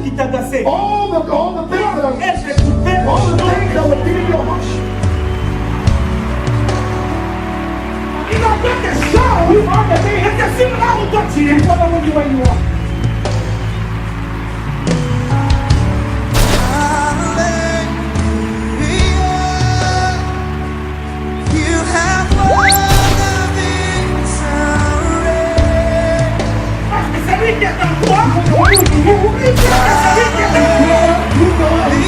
qui t'agaçaient. All the things that Elle t'écoutait. all the things that were getting your heart. Il a fait des choses. You are the thing. Et c'est sur là où toi tu es. Follow you where you are. Parce que c'est lui qui est en toi. Oublie que c'est lui qui est en toi.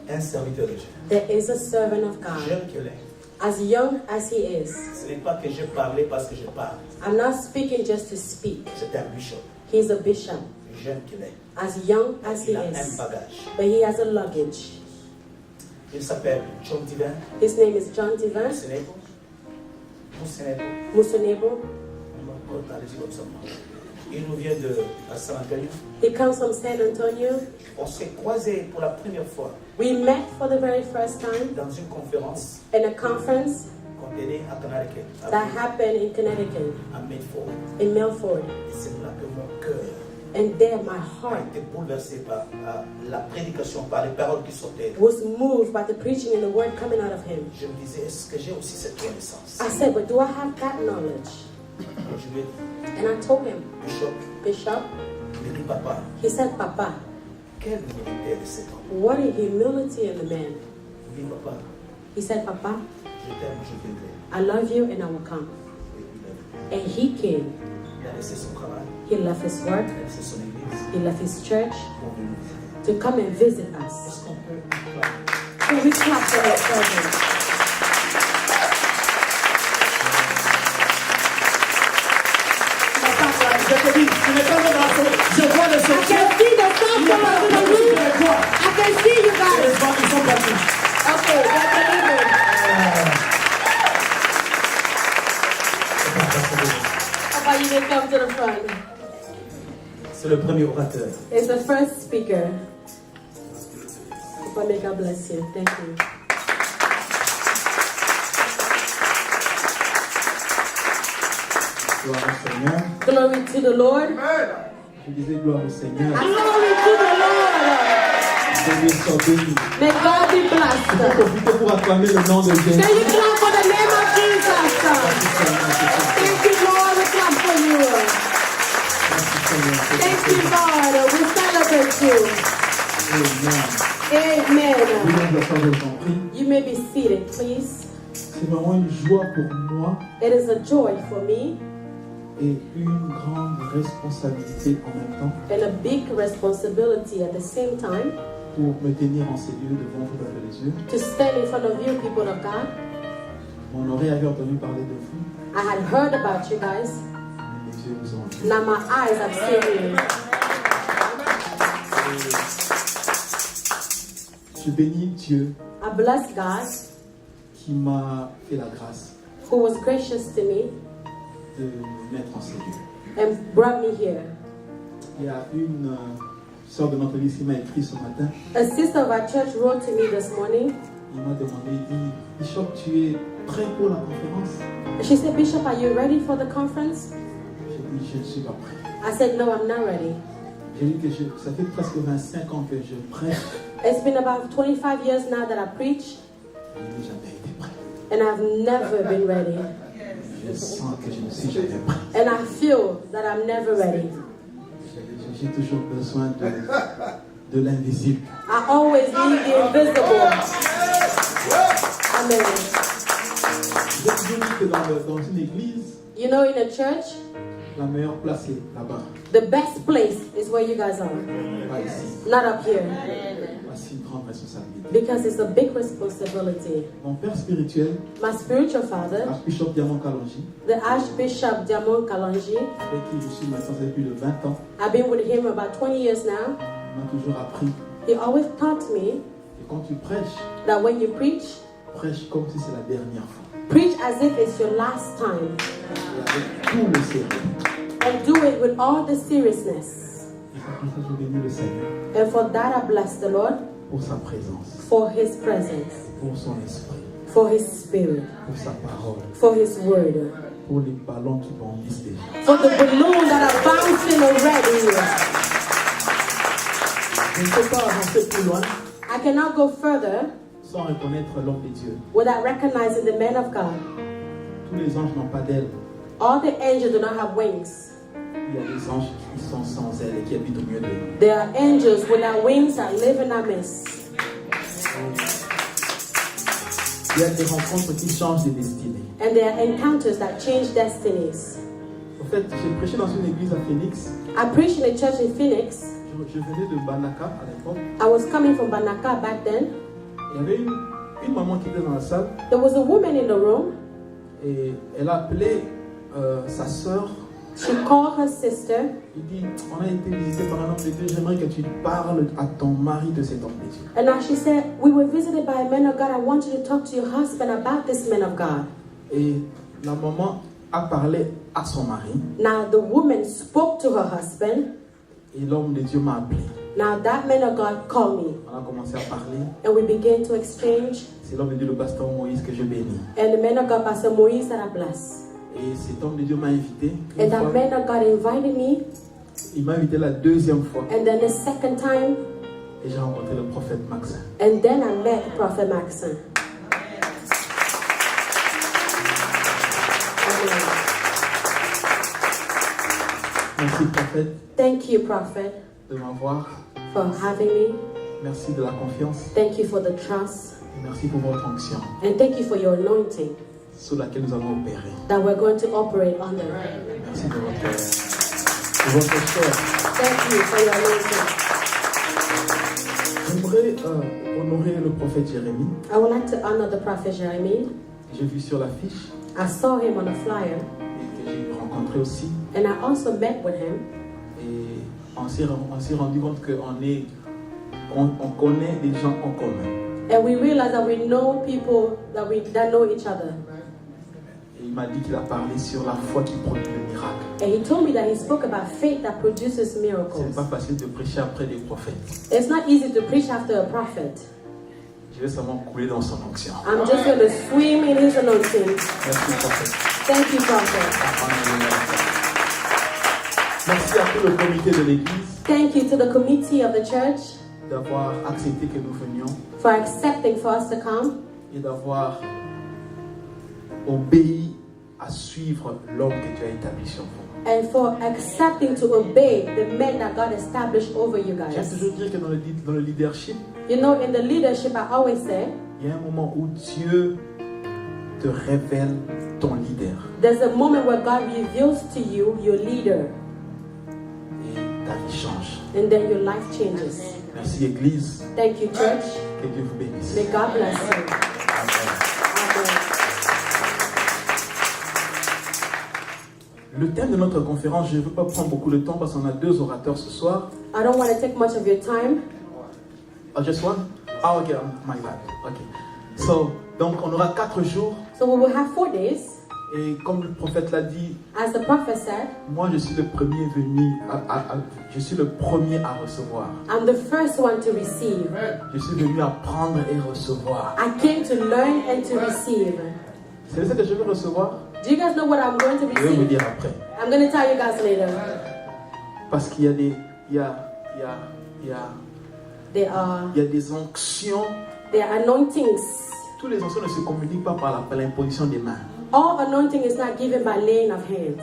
Un serviteur de Dieu. There is a servant of God, Jeune qu'il est. as young as he is. Ce n'est pas que je parlais parce que je parle. I'm not speaking just to speak. C'est un bishop. He's a bishop, Jeune qu'il est. as young as he Il a un is, bagage. but he has a luggage. Il s'appelle John Divin. His name is John Divan Moussenego. Moussenego. Musunebo. Il nous vient de San Antonio. He comes from San Antonio. On s'est croisés pour la première fois We met for the very first time dans une conférence in a conference qu'on tenait à Connecticut, that happened in Connecticut, à Medford. in Milford. Et c'est là que mon cœur And there my a heart été bouleversé par la prédication, par les paroles qui sortaient. was moved by the preaching and the word coming out of him. Je me disais, est-ce que j'ai aussi cette connaissance? I said, but do I have that knowledge? Alors je lui ai dit, And I told him, Bishop, Bishop, il dit, papa, he said, Papa, quelle humilité de cet homme. what a humility in the man. Il dit, papa, He said, Papa, je t'aime, je viendrai. I love you and I will come. Et And he came. il a laissé son travail, He left his work, il a laissé son église he left his church pour venir nous visiter. to come and visit us. Est-ce qu'on peut acclamer? So we clap for that servant. Je te dis, tu n'es pas dans la soirée. Je vois les I sorties. can see the softball in the room. I can see you Les guys. gens qui sont partis. Okay, that's the leader. Papa, you can come to the front. C'est le premier orateur. It's the first speaker. Papa, may God bless you. Thank you. Gloire au Seigneur. Glory to the Lord. Je disais gloire au Seigneur. Glory to the Lord. Que Dieu soit béni. May God be blessed. Profitez pour acclamer le nom de Jésus. Can you clap for the name of Jesus? Thank you, Lord. We clap for you. Thank you, Lord. We celebrate you. Amen. Vous Amen. êtes asseoir, je vous en prie. You may be seated, please. C'est vraiment une joie pour moi It is a joy for me et une grande responsabilité en même temps and a big responsibility at the same time pour me tenir en ces lieux devant vous dans les yeux. to stand in front of you, people of God. Mon oreille avait entendu parler de vous, I had heard about you guys. mais mes yeux vous ont vu. Now my eyes have seen you. Je bénis Dieu I bless God qui m'a fait la grâce who was gracious to me de me mettre en ces lieux. and brought me here. Il y a une sœur de notre église qui m'a écrit ce matin. A sister of our church wrote to me this morning. Il m'a demandé, il dit, Bishop, tu es prêt pour la conférence? She said, Bishop, are you ready for the conference? J'ai dit, je ne suis pas prêt. I said, no, I'm not ready. J'ai dit que ça fait presque 25 ans que je prêche. It's been about 25 years now that I preach, Je n'ai jamais été prêt. and I've never been ready. Je sens que je ne suis jamais prêt. And I feel that I'm never ready. J'ai toujours besoin de l'invisible. I always need the invisible. Amen. J'ai toujours dit que dans une église, You know, in a church, la meilleure place est là-bas, the best place is where you guys are, pas ici. not up here. C'est une grande responsabilité. Because it's a big responsibility. Mon père spirituel, My spiritual father, Archbishop Diamond Kalonji, the Archbishop Diamond Kalanji, avec qui je suis maintenant depuis plus de 20 ans, I've been with him about 20 years now. m'a toujours appris He always taught me que quand tu prêches, that when you preach, prêche comme si c'est la dernière fois. preach as if it's your last time. Et avec tout le sérieux. And do it with all the seriousness. Et pour ça, je bénis le Seigneur And for that I bless the Lord pour sa présence, for His presence, pour son esprit, for His Spirit, pour sa parole, for His Word, pour les ballons qui bondissent déjà. for the balloons that are bouncing already. Je ne peux pas avancer plus loin I cannot go further sans reconnaître l'homme de Dieu. without recognizing the man of God. Tous les anges n'ont pas d'ailes. All the angels do not have wings. Il y a des anges qui sont sans ailes et qui habitent au milieu de nous. There are angels without wings that live in our midst. Il y a des rencontres qui changent des destinées. And there are encounters that change destinies. En fait, j'ai prêché dans une église à Phoenix. I preached in a church in Phoenix. Je venais de Banaka à l'époque. I was coming from Banaka back then. Il y avait une maman qui était dans la salle There was a woman in the room. et elle a appelé sa sœur. She called her sister. Il dit, on a été visité par un homme de Dieu, j'aimerais que tu parles à ton mari de cet homme de Dieu. And now she said, we were visited by a man of God. I want you to talk to your husband about this man of God. Et la maman a parlé à son mari Now the woman spoke to her husband. et l'homme de Dieu m'a appelé. Now that man of God called me. On a commencé à parler. And we began to exchange. C'est l'homme de Dieu, le pasteur Moïse, que je bénis. And the man of God, Pastor Moïse, that I bless. Et cet homme de Dieu m'a invité. And that man of God invited me. Il m'a invité la deuxième fois And then the second time. et j'ai rencontré le prophète Maxin. And then I met Prophet Maxon. Merci prophète Thank you, Prophet, de m'avoir. for having me. Merci de la confiance. Thank you for the trust. Et merci pour votre onction And thank you for your anointing sur laquelle nous avons opéré. that we're going to operate under. Merci de votre chair. Thank you for your anointing. J'aimerais honorer le prophète Jérémie. I would like to honor the Prophet Jeremy. J'ai vu sur l'affiche I saw him on a flyer. et que j'ai rencontré aussi. And I also met with him. Et on s'est rendu compte qu'on connaît des gens en commun. And we realized that we know people that know each other. Et il m'a dit qu'il a parlé sur la foi qui produit le miracle. And he told me that he spoke about faith that produces C'est miracles. pas facile de prêcher après des prophètes. It's not easy to preach after a prophet. Je vais seulement couler dans son onction. I'm just going to swim in his anointing. Merci prophète. Thank you, Prophet. Merci à tout le comité de l'église Thank you to the committee of the church d'avoir accepté que nous venions for accepting for us to come et d'avoir obéi à suivre l'homme que tu as établi sur vous. and for accepting to obey the men that God established over you J'aime guys. toujours dire que dans le leadership, You know, in the leadership, I always say, il y a un moment où Dieu te révèle ton leader there's a moment where God reveals to you your leader, et ta vie change. and then your life changes. Merci Église, Thank you, church. que Dieu vous bénisse. May God bless you. Amen. Amen. Le thème de notre conférence, je ne veux pas prendre beaucoup de temps parce qu'on a 2 orateurs ce soir. I don't want to take much of your time. Oh, just one? Ah, ok, my bad. Ok. So, donc on aura 4 jours. So we will have 4 days. Et comme le prophète l'a dit, As the prophet said, moi je suis le premier venu, je suis le premier à recevoir. I'm the first one to receive. Je suis venu apprendre et recevoir. I came to learn and to receive. C'est ça que je veux recevoir? Do you guys know what I'm going to Je vais vous receive? dire après. I'm going to tell you guys later. Parce qu'il y a des, il There are y a des onctions. anointings. Tous les onctions ne se communiquent pas par l'imposition des mains. All anointing is not given by laying of hands.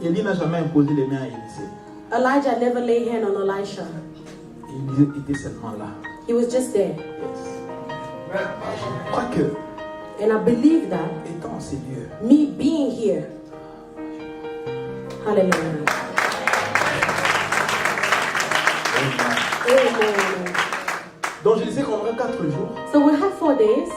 Élie n'a jamais imposé les mains à Élisée. Elijah never laid hand on Elisha. Élisée était seulement là. He was just there. Yes. Je crois que, And I believe that étant en ces lieux, me being here. Hallelujah. Amen. donc je disais qu'on aura 4 jours. So we'll have 4 days.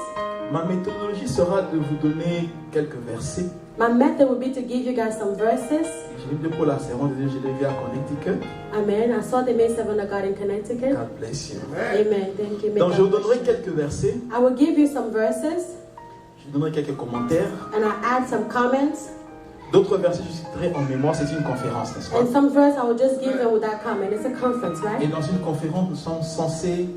Ma méthodologie sera de vous donner quelques versets. My method will be to give you guys some verses. Je l'ai vu pour la servante de Dieu, je l'ai vu à Connecticut. Amen. I saw the Maid Servant of God in Connecticut. God bless you. Amen. Thank you. May Donc je vous God donnerai bless you. quelques versets, I will give you some verses je vous donnerai quelques commentaires. and I'll add some comments. D'autres versets, je citerai en mémoire, c'est une conférence, n'est-ce pas? And some verse I will just give them with that comment. It's a conference, Et right? dans une conférence, nous sommes censés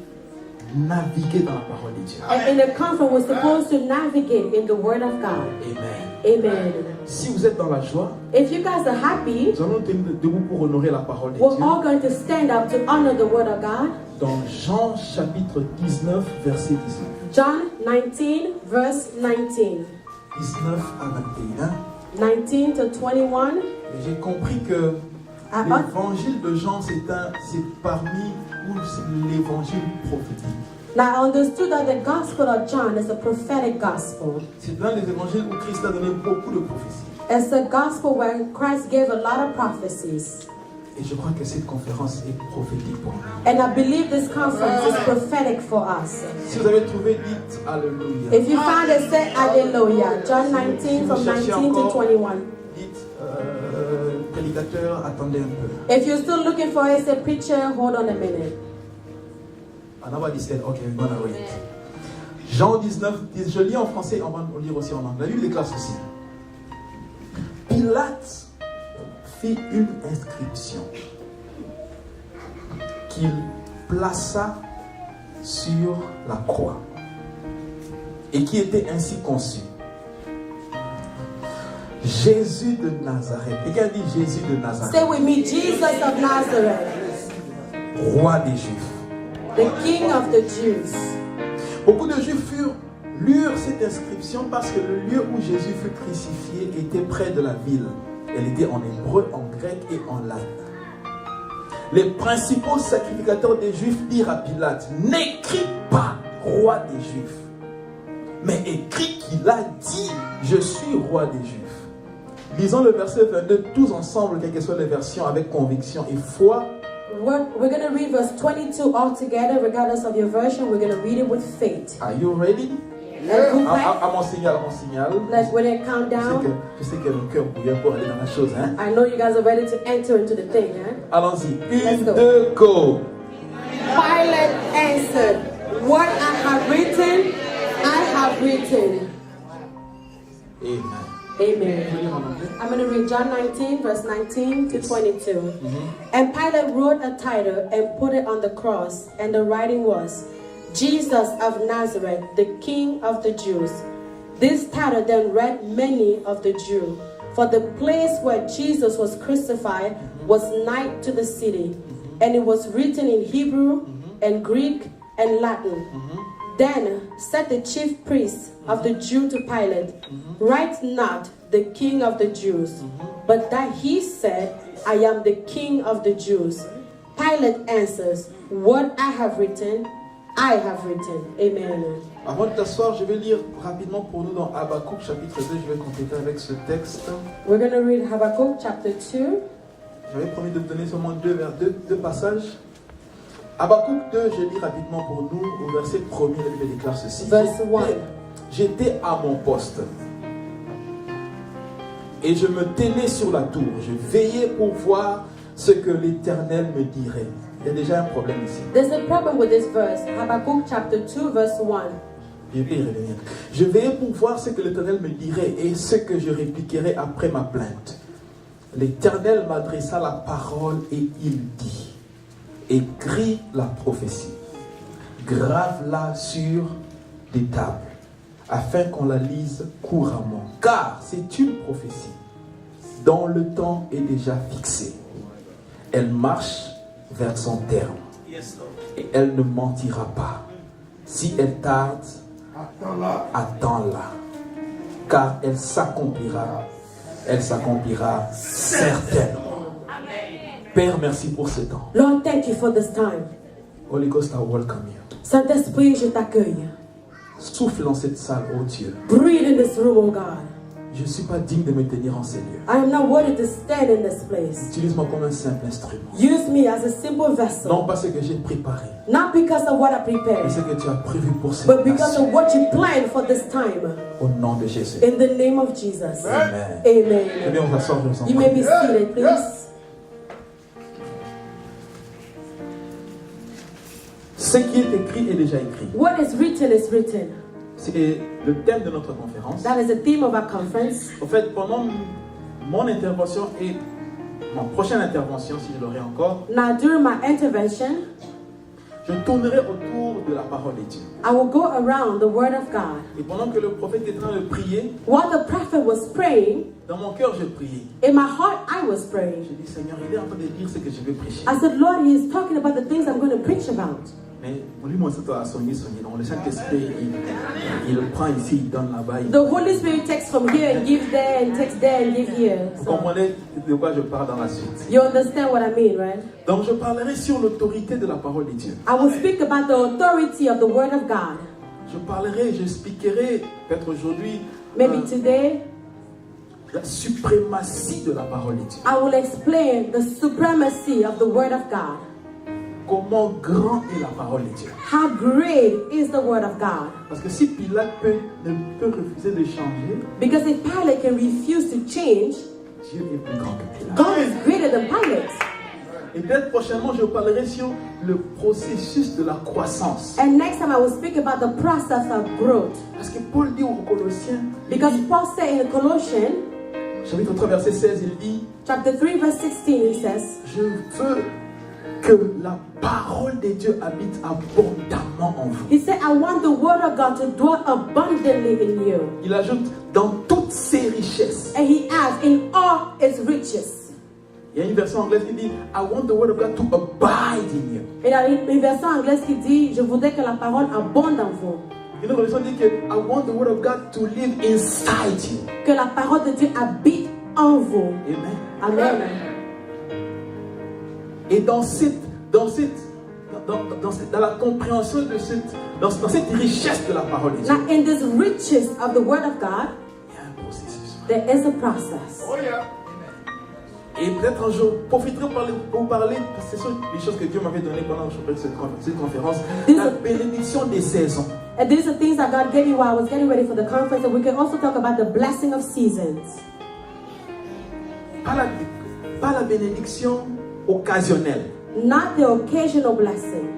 naviguer dans la parole de Dieu. And in the conference, we're supposed to navigate in the Word of God. Amen. Amen. Si vous êtes dans la joie, If you guys are happy, nous allons tenir debout pour honorer la parole de we're Dieu. all going to stand up to honor the Word of God. Dans Jean chapitre 19, verset 19. John 19, verse 19. 19 à 21. 19 to 21. Et j'ai compris que l'évangile de Jean, c'est parmi ou c'est l'évangile prophétique. Now I understood that the Gospel of John is a prophetic gospel. C'est l'un des évangiles où Christ a donné beaucoup de prophéties. It's a gospel where Christ gave a lot of prophecies. Et je crois que cette conférence est prophétique pour nous. And I believe this conference is prophetic for us. Si vous avez trouvé, dites Alléluia. If you find it, say Hallelujah. John 19 from 19 to 21. Dites prédicateur, attendez un peu. If you're still looking for it, say preacher, hold on a minute. Nobody said, okay, we're gonna wait. Jean 19, je lis en français, on va lire aussi en anglais. La Bible déclare ceci. Pilate fit une inscription qu'il plaça sur la croix et qui était ainsi conçue. Jésus de Nazareth. Quelqu'un dit Jésus de Nazareth. Say with me, Jesus of Nazareth, Roi des Juifs. the King of the Jews. Beaucoup de Juifs lurent cette inscription parce que le lieu où Jésus fut crucifié était près de la ville. Elle était en hébreu, en grec et en latin. Les principaux sacrificateurs des Juifs dirent à Pilate, n'écris pas roi des Juifs, mais écris qu'il a dit, je suis roi des Juifs. Lisons le verset 22 tous ensemble, quelles que soient les versions, avec conviction et foi. We're going to read verse 22 all together, regardless of your version. We're going to read it with faith. Are you ready? Let's go back. À mon signal. Let's when it count down. Je sais que le cœur bouillait pour aller dans la chose, hein? I know you guys are ready to enter into the thing, huh? Allons-y. Let's 1, go. 2, go. Pilate answered, what I have written, I have written. Amen. Amen. Je vais lire en anglais. I'm going to read John 19, verse 19 to 22. And Pilate wrote a title and put it on the cross, and the writing was, Jesus of Nazareth, the King of the Jews. This title then read many of the Jews, for the place where Jesus was crucified was nigh to the city, and it was written in Hebrew and Greek and Latin. Then said the chief priest of the Jews to Pilate, write not the King of the Jews, but that he said, I am the King of the Jews. Pilate answers, what I have written, I have written. Amen. Avant de t'asseoir, je vais lire rapidement pour nous dans Habakkuk chapitre 2. Je vais compléter avec ce texte. We're going to read Habakkuk chapter 2. J'avais promis de vous donner seulement deux passages. Habakkuk 2, je lis rapidement pour nous au verset 1er. La Bible déclare ceci. Verse 1. J'étais à mon poste et je me tenais sur la tour. Je veillais pour voir ce que l'Éternel me dirait. Il y a déjà un problème ici. There's a problem with this verse. Habakkuk chapter 2 verse 1. Je vais y revenir. Je veillais pour voir ce que l'Éternel me dirait et ce que je répliquerais après ma plainte. L'Éternel m'adressa la parole et il dit, écris la prophétie, grave-la sur des tables, afin qu'on la lise couramment. Car c'est une prophétie dont le temps est déjà fixé. Elle marche vers son terme. Et elle ne mentira pas. Si elle tarde, attends-la. Car elle s'accomplira. Elle s'accomplira certainement. Père, merci pour ce temps. Lord, thank you for this time. Holy Ghost, I welcome you. Saint-Esprit, je t'accueille. Souffle dans cette salle, oh Dieu. Breathe in this room, oh God. Je ne suis pas digne de me tenir en ces lieux. I am not worthy to stand in this place. Utilise-moi comme un simple instrument. Use me as a simple vessel. Non pas ce que j'ai préparé, Not because of what I mais prepared, ce que tu as prévu pour cette but because nation. of what you planned for this time. Au nom de Jésus. In the name of Jesus. Amen. Eh Amen. bien, on va s'asseoir, je vous en You may prie. be seated, please. Ce qui est écrit est déjà écrit. What is written is written. C'est le thème de notre conférence. That is the theme of our conference. En fait, pendant Mon intervention et ma prochaine intervention, si je l'aurai encore, Now, during my intervention, je tournerai autour de la parole de Dieu. I will go around the Word of God. Et pendant que le prophète était en train de prier, While the prophet was praying, dans mon cœur, je priais. in my heart I was praying. J'ai dit, Seigneur, il est en train de dire ce que je vais prêcher. I said, Lord, he is talking about the things I'm going to preach about. Mais lui-même, c'est à sonner. Donc le Saint-Esprit, il prend ici, il donne là-bas. The Holy Spirit takes from here and gives there and takes there and gives here. Vous So comprenez de quoi je parle dans la suite. you understand what I mean, right? Donc je parlerai sur l'autorité de la parole de Dieu. I will speak about the authority of the Word of God. Je parlerai, j'expliquerai, peut-être aujourd'hui, Maybe today, la suprématie de la parole de Dieu. I will explain the supremacy of the Word of God. Comment grand est la parole de Dieu. How great is the Word of God? Parce que si Pilate ne peut refuser de changer, Because if Pilate can refuse to change, Dieu est plus grand que Pilate. God is greater than Pilate. Et peut-être prochainement, je parlerai sur le processus de la croissance. And next time I will speak about the process of growth. Parce que Paul dit aux Colossiens, Because Paul said in Colossians, chapitre 3, verset 16, il dit, chapter 3, verse 16, he says, je veux que la parole de Dieu habite abondamment en vous. he said, I want the Word of God to dwell abundantly in you. Il ajoute, dans toutes ses richesses. And he adds, in all its riches. Il y a une version anglaise qui dit, I want the word of God to abide in you. Et il y a une version anglaise qui dit, je voudrais que la parole abonde en vous. Une autre version dit que I want the word of God to live inside you. Que la parole de Dieu habite en vous. Amen. Amen. Et dans la compréhension de dans cette richesse de la parole de Dieu, Now, in this riches of the Word of God, il y a un processus. there is a process. Et peut-être un jour, profiterai pour vous parler, parce que ce sont les choses que Dieu m'avait données pendant que je faisais cette conférence, la bénédiction des saisons. And these are things that God gave me while I was getting ready for the conference. And we can also talk about the blessing of seasons. Pas la bénédiction occasionnelle. Not the occasional blessing.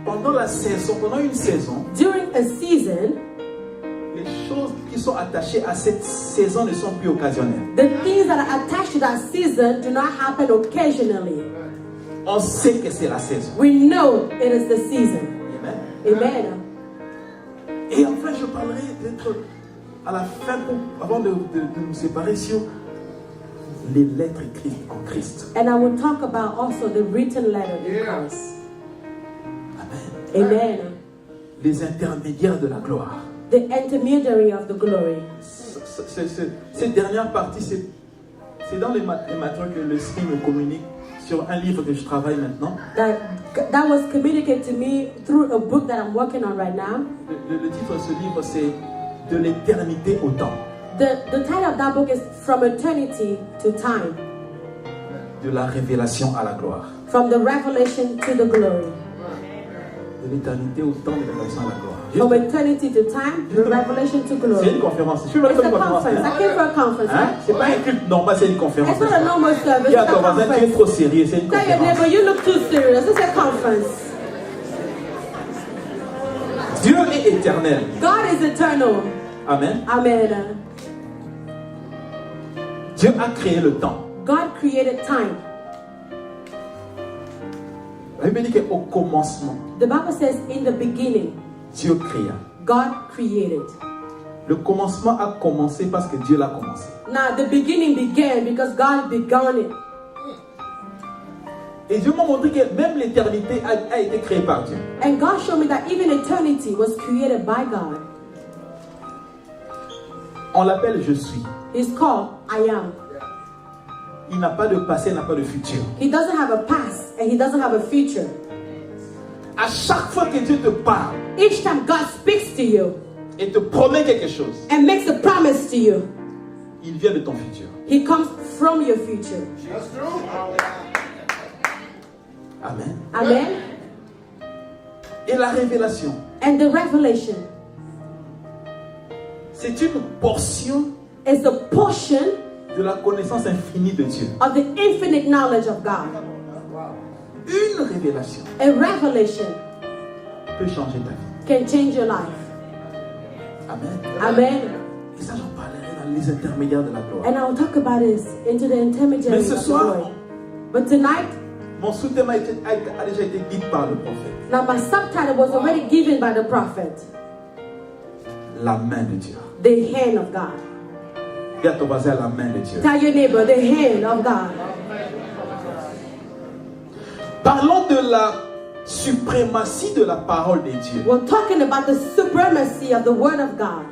Pendant une saison, During a season, les choses qui sont attachées à cette saison ne sont plus occasionnelles. the things that are attached to that season do not happen occasionally. On sait que c'est la saison. We know it is the season. Amen. Amen. Et enfin, je parlerai peut-être à la fin, avant de nous séparer, sur les lettres écrites en Christ. And I will talk about also the written letter in Christ. Amen. Amen. Les intermédiaires de la gloire. The intermediary of the glory. Cette dernière partie, c'est dans les matériaux que l'Esprit me communique sur un livre que je travaille maintenant. That was communicated to me through a book that I'm working on right now. Le titre de ce livre, c'est De l'éternité au temps. The title of that book is From Eternity to Time. De la révélation à la gloire. From the revelation to the glory. De l'éternité au temps, de la révélation à la gloire. From eternity to time, the revelation to C'est glory. une conférence. Je suis même It's pas a une conférence. conference. I came for a conference. Hein? C'est pas un culte normal, c'est une conférence. It's not a normal service. Dis à It's a ton voisin, tu es conference. trop sérieux, c'est une Tell your conférence. neighbor, you look too serious. It's a conference. Dieu est éternel. God is eternal. Amen. Amen. Dieu a créé le temps. God created time. La Bible dit qu'au commencement, The Bible says in the beginning, Dieu créa. God created. Le commencement a commencé parce que Dieu l'a commencé. Now the beginning began because God began it. Et Dieu m'a montré que même l'éternité a été créée par Dieu. And God showed me that even eternity was created by God. On l'appelle Je suis. He's called I am. Il n'a pas de passé, il n'a pas de futur. He doesn't have a past and he doesn't have a future. À chaque fois que Dieu te parle Each time God speaks to you et te promet quelque chose, and makes a promise to you, il vient de ton futur. He comes from your future. Amen. Amen. Et la révélation, And the revelation c'est une portion is a portion de la connaissance infinie de Dieu. of the infinite knowledge of God. Une révélation A revelation peut changer ta vie. can change your life. Amen. Amen. Et ça, j'en parlerai les intermédiaires de la gloire. And I'll talk about this into the intermediary Mais ce of the soir, glory. But tonight, mon sous-thème a déjà été dit par le prophète. now my subtitle was already given by the prophet. La main de Dieu. The hand of God. Dis à ton voisin la main de Dieu. Tell your neighbor, the hand of God. Parlons de la suprématie de la parole de Dieu. We're talking about the supremacy of the word of God.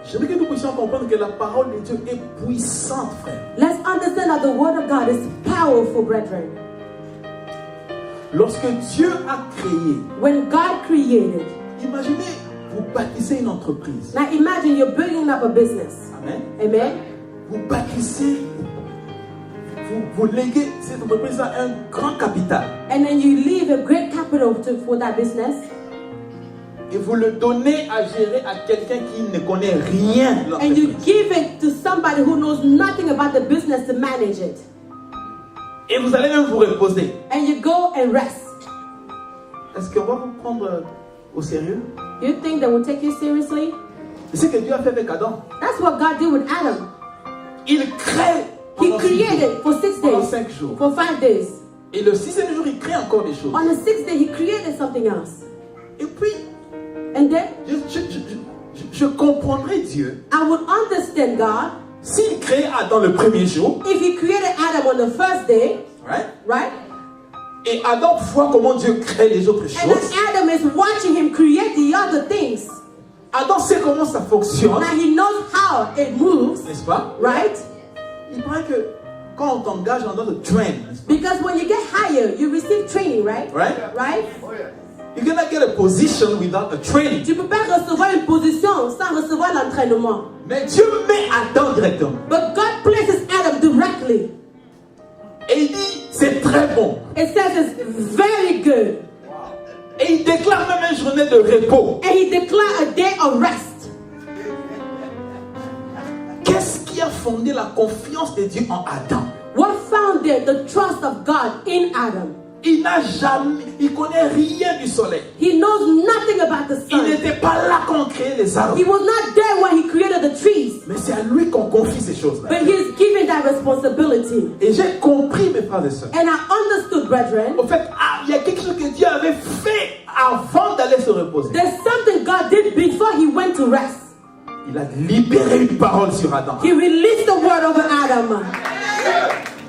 J'aimerais que nous puissions comprendre que la parole de Dieu est puissante, frère. Let's understand that the word of God is powerful, brethren. Lorsque Dieu a créé, When God created, imaginez, vous bâtissez une entreprise. now imagine you're building up a business. Amen. Amen. Vous bâtissez, vous léguez cette entreprise à un grand capital. And then you leave a great capital for that business. Et vous le donnez à gérer à quelqu'un qui ne connaît rien de And you l'entreprise. give it to somebody who knows nothing about the business to manage it. Et vous allez même vous reposer. And you go and rest. Est-ce qu'on va vous prendre au sérieux? You think they will take you seriously? C'est ce que Dieu a fait avec Adam. That's what God did with Adam. Il crée He pendant 6 jours. created for 6 Pendant days. 5 jours. For 5 days. Et le 6e jour, il crée encore des choses. On the 6th day, he created something else. Et puis, And then je comprendrai Dieu I would understand God s'il crée Adam le premier jour, if he created Adam on the first day, right? right? Et Adam voit comment Dieu crée les autres And then choses. Adam is watching him create the other things. Adam sait comment ça fonctionne, Now he knows how it moves, n'est-ce pas? right? Il paraît que quand on t'engage, on doit te train, n'est-ce pas? Because when you get higher, you receive training, right? Right? Right? You cannot get a position without a training. Tu peux pas recevoir une position sans recevoir l'entraînement. Mais Dieu met Adam directement. But God places Adam directly. Et il dit, c'est très bon. It says it's very good. Et il déclare même une journée de repos. And he declared a day of rest. Qu'est-ce qui a fondé la confiance de Dieu en Adam? What founded the trust of God in Adam? Il connaît rien du soleil. He knows nothing about the Il sun. n'était pas là quand on créait les arbres. He was not there when he created the trees. Mais c'est à lui qu'on confie ces choses-là. But he's given that responsibility. Et j'ai compris, mes frères et sœurs. And I understood, brethren, Au fait, il y a quelque chose que Dieu avait fait avant d'aller se reposer. there's something God did before he went to rest. Il a libéré une parole sur Adam. He released the word over Adam.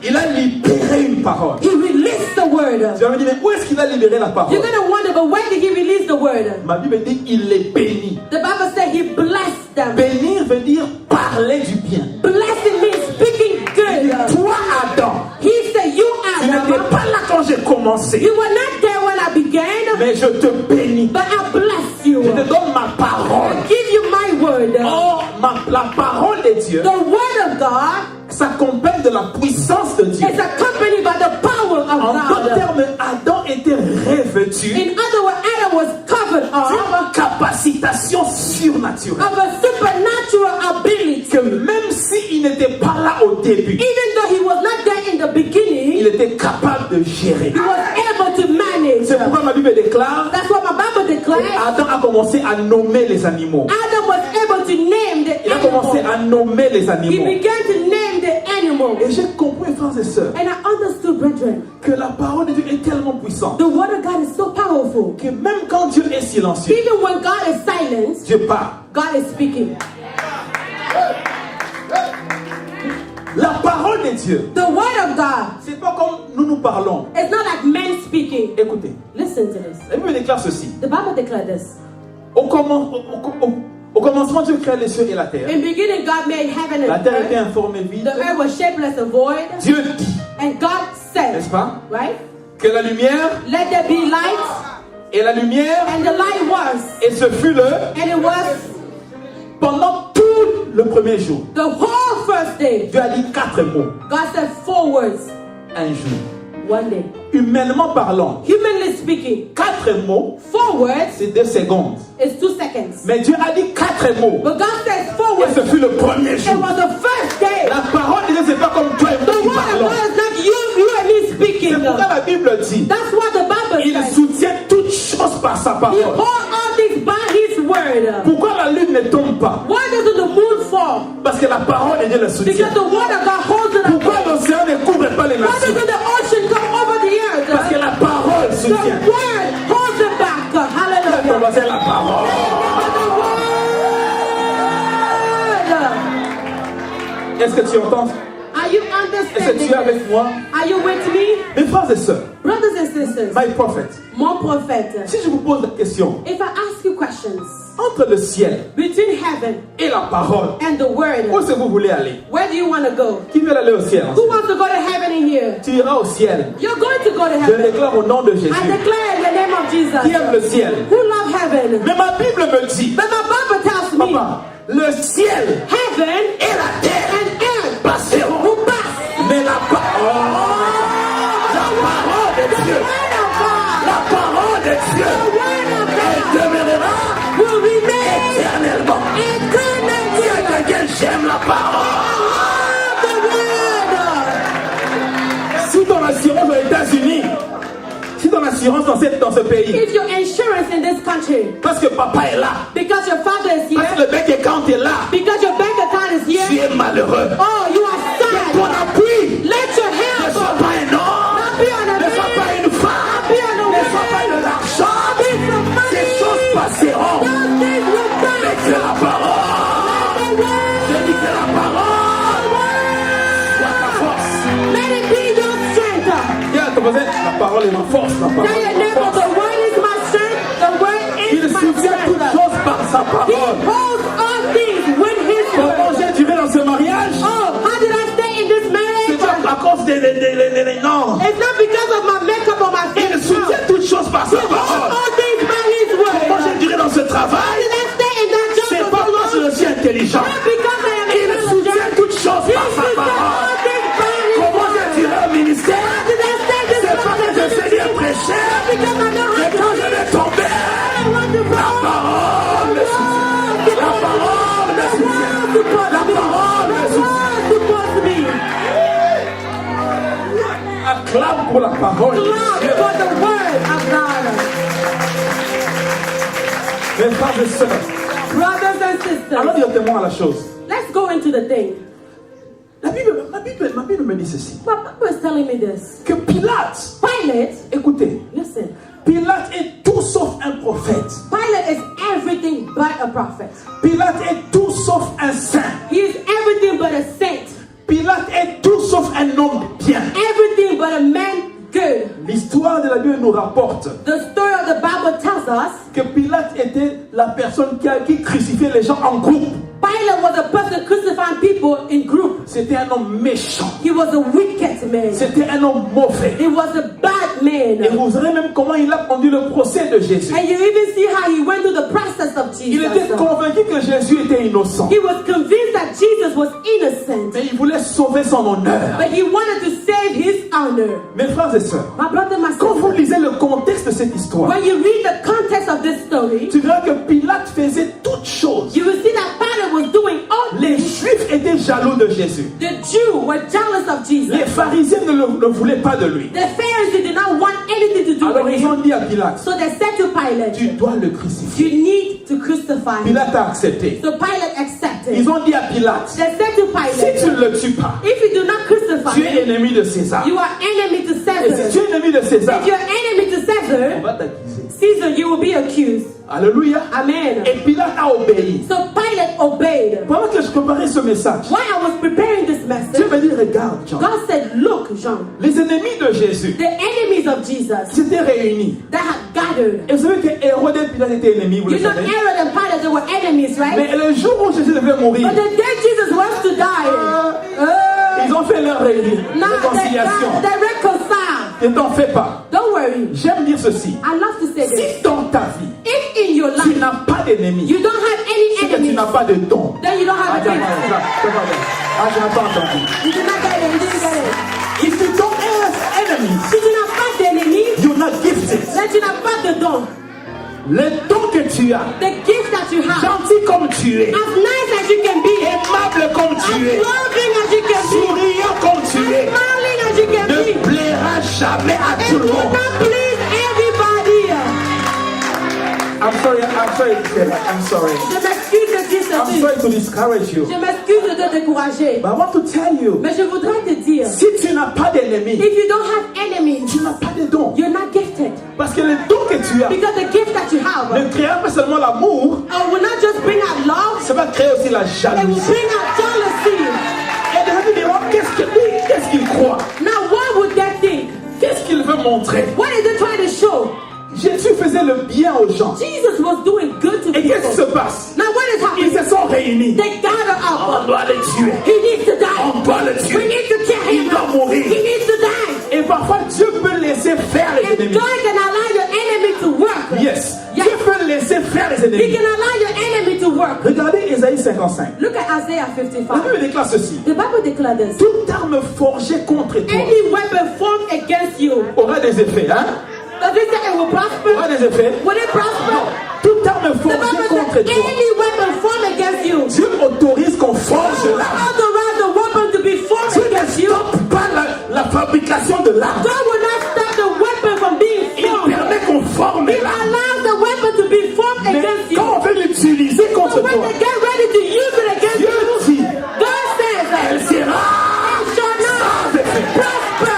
Il a libéré une parole. He released the word. Tu vas me dire, mais où est-ce qu'il a libéré la parole? You're going to wonder, but where did he release the word? Ma Bible dit, il les bénit. The Bible said he blessed them. Bénir veut dire parler du bien. Blessing means speaking good. Toi, Adam, He said, you tu n'étais Adam, pas là quand j'ai commencé. you were not there when I began, Mais je te bénis. but I bless you. Je te donne ma parole. I give you my word. Or, la parole de Dieu The word of God s'accompagne de la puissance de Dieu. is accompanied by the power of En d'autres God. termes, Adam était revêtu In other words, Adam was covered d'une capacitation surnaturelle. of a supernatural ability. Que même s'il n'était pas là au début, Even though he was not there in the beginning, il était capable de gérer. he was able to manage. C'est pourquoi ma Bible déclare That's what my Bible declares. Adam a commencé à nommer les animaux. Adam was able to name the Il a commencé animals. à nommer les He animaux. began to name the animals. Et j'ai compris, frères et sœurs, And I understood, brethren, que la parole de Dieu est tellement puissante the word of God is so powerful. que même quand Dieu est silencieux, Even when God is silent, Dieu parle. God is speaking. La parole de Dieu, The word of God, c'est pas comme nous parlons. it's not like men speaking. Écoutez, Listen to this. la Bible déclare ceci. The Bible declares this. Au commencement, Dieu créa les cieux et la terre. In beginning, God made heaven La and terre était earth. informée vide. The earth was shapeless and void. Dieu dit, And God said, n'est-ce pas, right? que la lumière Let there be light. et la lumière, And the light was. et ce fut le And it was pendant tout le premier jour. the whole first day. Dieu a dit 4 mots. God said 4 words. Un jour. One day. Humainement parlant, Humanly speaking, 4 mots, 4 words c'est 2 secondes. is 2 seconds. Mais Dieu a dit 4 mots. But God says 4 Et words. ce fut le premier It jour. was the first day. La parole de Dieu, c'est pas comme toi et The moi qui word of parlons. God is not you and me C'est speaking. pourquoi la Bible dit, That's what the Bible il says. soutient toutes choses par sa He parole. hold all this by his word. Pourquoi la lune ne tombe pas? Why doesn't the moon fall? Parce que la parole de Dieu le soutient. Because the word of God holds it up. Pourquoi l'océan ne couvre pas les Why nations? doesn't the ocean come over the earth? Parce que la parole The soutient. word holds it back. Hallelujah. Comment c'est la parole? Est-ce que tu entends? Are you Est-ce que tu es understanding? avec moi? Are you with me? Mes frères et sœurs, Brothers and sisters, my prophet, mon prophète, si je vous pose la question, if I ask you questions entre le ciel between heaven et la parole, and the où word, est-ce que vous voulez aller? where do you want to go? Qui veut aller au ciel? Who wants to go to heaven in here? Tu iras au ciel. You're going to go to Je heaven. déclare au nom de Jésus. I declare in the name of Qui aime Jesus. le ciel? Who love heaven? Mais ma Bible me dit, But my Bible tells me papa, le ciel heaven et la terre and earth passeront. will pass. Mais la parole de Dieu, Word of God, la parole de Dieu, the word of elle God demeurera will remain éternellement. Dis à eternally. quelqu'un, j'aime la parole. The word. Si ton assurance aux États-Unis, si ton assurance dans ce pays, If your insurance in this country, parce que papa est là, because your father is parce que here, le bank account est là, because your bank account is tu here, es malheureux. oh, you are Ton sad. appui Let your ne help soit pas un homme, not be on a ne soit pas man, une femme, be on a ne soit pas woman, de l'argent. not be some Ces choses money. passeront. Those things will Mais pass. que la parole, Let the word, je dis que la parole soit ta force. let it be your strength. Dis à ton voisin, la parole est ma force, la parole Tell your est ma neighbor, force. the word is my strength. The word Il is my soutient toutes strength. choses par sa He parole. holds all things with his Comment word. j'ai duré dans ce mariage? Oh, how did I stay in this C'est marriage? pas à cause des non. It's not because of my makeup or my Il face. soutient toutes choses par sa He holds parole. all things by his Comment word. j'ai duré dans ce How travail? did I stay in that job C'est for pas so parce que long? je suis intelligent. Not because I am Il soutient intelligent. toutes choses He par sa soutient parole. all things by his Comment word. j'ai duré au ministère? How did I stay this C'est long pas que in je sais bien ministry? prêcher. Not because I know Mais how to quand je preach. vais tomber, I want to la fall. parole me soutient. La parole me soutient. La parole me soutient. Acclame pour la parole de Dieu. For the word of God. Mes frères et sœurs, Brothers and allons sisters, directement à la chose. let's go into the thing. Ma Bible me dit ceci. My Bible is telling me this. Que Pilate, Pilate, écoutez, listen, Pilate est tout sauf un prophète. Pilate is everything but a prophet. Pilate est tout sauf un saint. He is everything but a saint. Pilate est tout sauf un homme bien. Everything but a man good. L'histoire de la Bible nous rapporte The story of the Bible tells us que Pilate était la personne qui crucifiait les gens en groupe. Pilate was a person crucifying people in group. C'était un homme méchant. He was a wicked man. C'était un homme mauvais. He was a bad Et man. vous verrez même comment il a conduit le procès de Jésus. And you even see how he went through the process of Il était Jesus. convaincu que Jésus était innocent. He was convinced that Jesus was innocent, Mais il voulait sauver son honneur. but he wanted to save his honor. Mes frères et sœurs, My brother, my quand vous sister, lisez le contexte de cette histoire, when you read the context of this story, tu verras que Pilate faisait toutes choses. you will see that Pilate was doing all Les things. Juifs étaient jaloux de Jésus. The Jews were jealous of Jesus. Les pharisiens ne voulaient pas de lui. The Pharisees did not want anything to do Alors with ils ont him. dit à Pilate, So they said to Pilate, tu dois le crucifier. you need to crucify him. Pilate a accepté. So Pilate accepted. Ils ont dit à Pilate, They said to si Pilate, tu ne le tues pas, if you do not crucify tu es him, ennemi de César. you are enemy to Et si Caesar. tu es ennemi de César, If you're enemy to on Caesar, va t'accuser. Caesar, you will be accused. Alléluia. Amen. Et Pilate a obéi. So Pilate obeyed. Pendant que je préparais ce message, While I was preparing this Dieu message, me dit, regarde Jean, God said, look, Jean, les ennemis de Jésus the enemies of Jesus s'étaient réunis. that had gathered. Et vous savez que Hérode et Pilate étaient ennemis, vous le You know, savez. Herod and Pilate, they were enemies, right? Mais le jour où Jésus devait mourir, But the day Jesus was to die, ils ont fait leur now réconciliation. they reconcile. Ne t'en fais pas. Don't worry. J'aime dire ceci. I love to say this. Si dans ta vie, If in your tu life n'as pas d'ennemis, you don't have c'est any que tu enemies, n'as pas de don. then you don't have a gift. Je n'ai pas entendu. You did not get it. You didn't get it. If you don't have enemies, Si tu n'as pas d'ennemis, you're not gifted. then tu n'as pas de don. Le don que tu as, The gift that you have, gentil comme tu es, as nice as you can be, aimable comme as tu es, loving as you can be, souriant comme tu es, smiling as you can ne be, plaira jamais à and tout le will monde. not please everybody. I'm sorry to say that. I'm sorry. Je m'excuse de dire I I'm sorry to discourage you. Je m'excuse de te décourager. But I want to tell you, Mais je voudrais te dire, si tu n'as pas d'ennemis, if you don't have enemies, tu n'as pas de dons. you're not gifted. Parce que le don que tu as Because the gift that you have ne créera pas seulement l'amour, will not just bring out love, ça va créer aussi la it will jalousie. bring out jealousy. Et les gens diront, qu'est-ce qu'il croit? Now, what would they think? Qu'est-ce qu'il veut montrer? What is it trying to show? Jésus faisait le bien aux gens. Jesus was doing good to Et qu'est-ce qui se people. passe? Now, what is Ils happening? se sont réunis. They gather On up. doit le tuer. He needs to die. On doit le We tuer. need to kill him. Il doit mourir. He needs to die. Et parfois, Dieu peut laisser faire les And ennemis. God can allow your enemy to work. Yes. Yes. Dieu peut laisser faire les He ennemis. can allow your enemy to work. Regardez Ésaïe 55. Look at Isaiah La 55. Bible déclare ceci. The Bible declares this. Toute arme forgée contre toi Any weapon formed against you, aura des effets. Hein? does it say it will prosper? Aura des effets. Will it prosper? Toute arme The forgée Bible contre says toi. any weapon formed against you, Dieu autorise qu'on forge l'arme. authorize the weapon to be formed Dieu ne against you. stoppe pas la fabrication de l'arme. God will not stop the weapon from being Il formed. permet qu'on forme He l'arme. allows the weapon to be formed Mais against you. quand on veut l'utiliser contre So when toi, they get ready to use it against Dieu you, dit, God says, elle sera. it shall not prosper.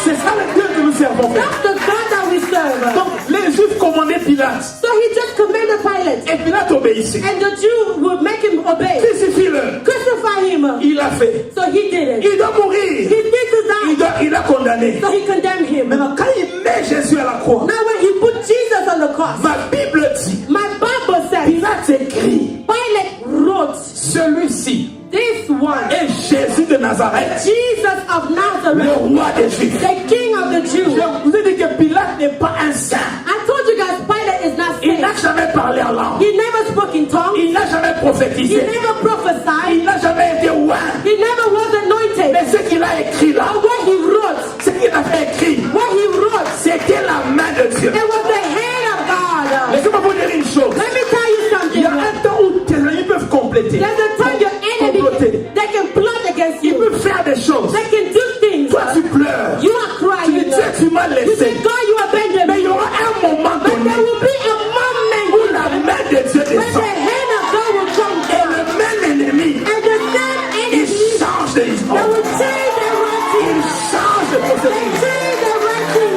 C'est ça le Dieu que nous servons. frère. That's the God that we serve. Donc les Juifs commandaient Pilate. So he just commanded Pilate, Et Pilate obéissait. and the Jew would make him obey. Crucifie-le. Crucify him. Il l'a fait. So he did it. Il doit He mourir. needs to die. Il a condamné. So he condemned him. Now Maintenant, quand il met Jésus à la croix, when he put Jesus on the cross, ma Bible dit, my Bible says, Pilate écrit, Pilate wrote, celui-ci this one, est Jésus de Nazareth, Jesus of le Nazareth, roi des Juifs. the King of the Jews. Je vous ai dit que Pilate n'est pas un saint. I told you guys, Pilate is not Il n'a saved. jamais parlé en langue. He never spoke in tongues. Il n'a jamais He prophétisé. never prophesied. Il n'a jamais été roi. He never was anointed. Mais ce qu'il a écrit là, But what he wrote, ce qu'il a fait écrit, what he wrote, c'était la main de Dieu. it was the hand of God. Laissez-moi vous dire une chose. Let me tell you Il something. y a un temps où tes ennemis peuvent compléter. There's a time your enemy, Comploter. they can plot against Ils you. peuvent faire des choses. They can do things. Toi, tu pleures. You are Tu crying. dis, Dieu, tu m'as You laissé. say, God, you abandoned Mais il y me. aura un moment But donné there will be a où moment la main de Dieu when the descend. hand of God will come Et down. le même ennemi, And the same il enemy, change de they l'histoire. will change their Il writing. change de They processus. change their writing.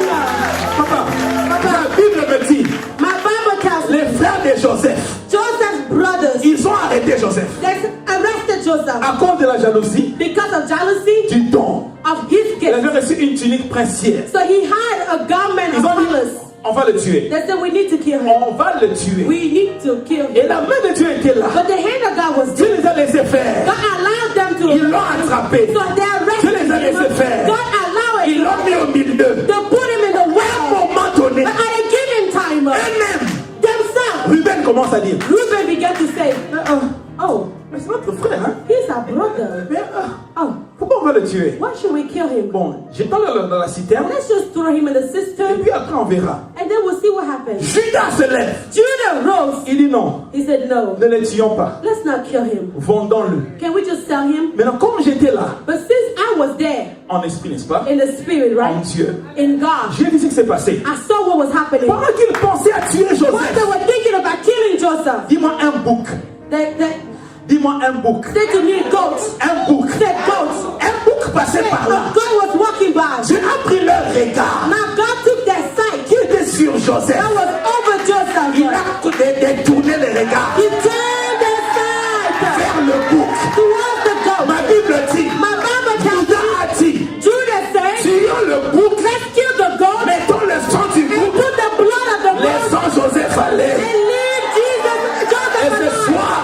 Papa, la Bible me dit, My Bible tells me les frères de Joseph, Joseph's brothers, ils ont arrêté Joseph they arrested Joseph à cause de la jalousie because of jealousy du don. of his Il avait gift. reçu une tunique princière. So he had a garment Ils of ont dit, palace. on va le tuer. They said, we need to kill him. On va le tuer. We need to kill Et him. la main de Dieu était là. But the hand of God was Dieu there. les a laissés faire. God allowed them to. Ils l'ont attrapé. So they Dieu arrested les a him. laissés faire. God allowed Ils it. l'ont mis au milieu. They put him in the À un well. moment donné, But at a given time, eux-mêmes, themselves, Ruben commence à dire, Reuben began to say, oh, mais c'est notre frère, hein? he's our brother. Mais Oh, pourquoi on va le tuer? why should we kill him? Bon, j'étends dans la citerne. Let's just throw him in the Et cistern puis après, on verra. and then we'll see what happens. Judas se lève. Judah rose. Il dit non, He said, no, ne le tuons pas. let's not kill him. Vendons-le. Can we just sell him? Maintenant, comme j'étais là, But since I was there en esprit, n'est-ce pas? in the spirit, En right? Dieu. In God, J'ai vu ce qui s'est passé. I saw what was happening. Pendant qu'il pensait à tuer While they Joseph, were thinking about killing Joseph, dis-moi un bouc. they Dis-moi un bouc. said to me, goats. Un bouc. Said goats. Un bouc passait Said, par là. a God was walking by. Dieu a pris leur regard Now God took their sight. qui était sur Joseph. That was over Joseph. Il a détourné les regards He turned their sight vers le bouc. towards the goat. Ma Bible dit, My Bible tells Judas me, a dit, Judah said, tuons le bouc, let's kill the goat mettons le sang du and bouc, put the blood of the goat laissons Joseph aller. and leave Joseph Et ce alive. soir,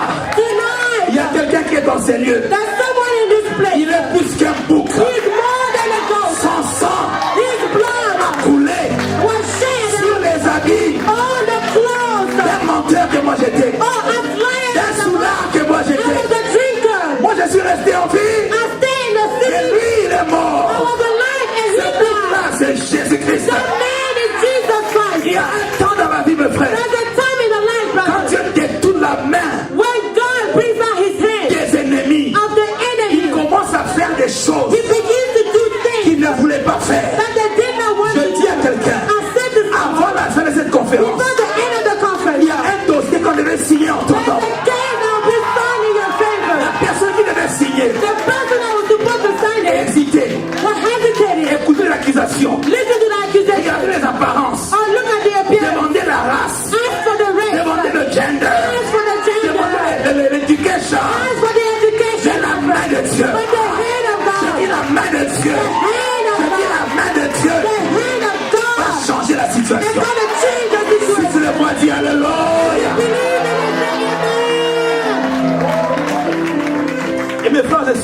il y a Tonight, quelqu'un qui est dans ces lieux. there's someone in this place. Il est plus qu'un bouc. He's more than a goat. Son sang His blood a coulé was shed sur les habits on the clothes. d'un menteur que moi j'étais, Oh, I'm flying d'un as a soulard que moi I was j'étais. a drinker. Moi je suis resté en vie I stayed in the et city. lui il est I mort. was alive and he Ce bouc-là died. c'est Jésus-Christ. That man is Jesus Il y Christ. a un temps dans ma vie mes frères, There's a time in the life, quand brother, Dieu détourne la main when God brings out his hand des ennemis, of the il enemy. commence à faire des choses He begins to do things qu'il ne voulait pas faire. that they did not want Je to dis à do. quelqu'un, I said this avant la fin de cette conférence, before the end of the il conference. y a un dossier qu'on devait signer en ton There's nom. a case that will be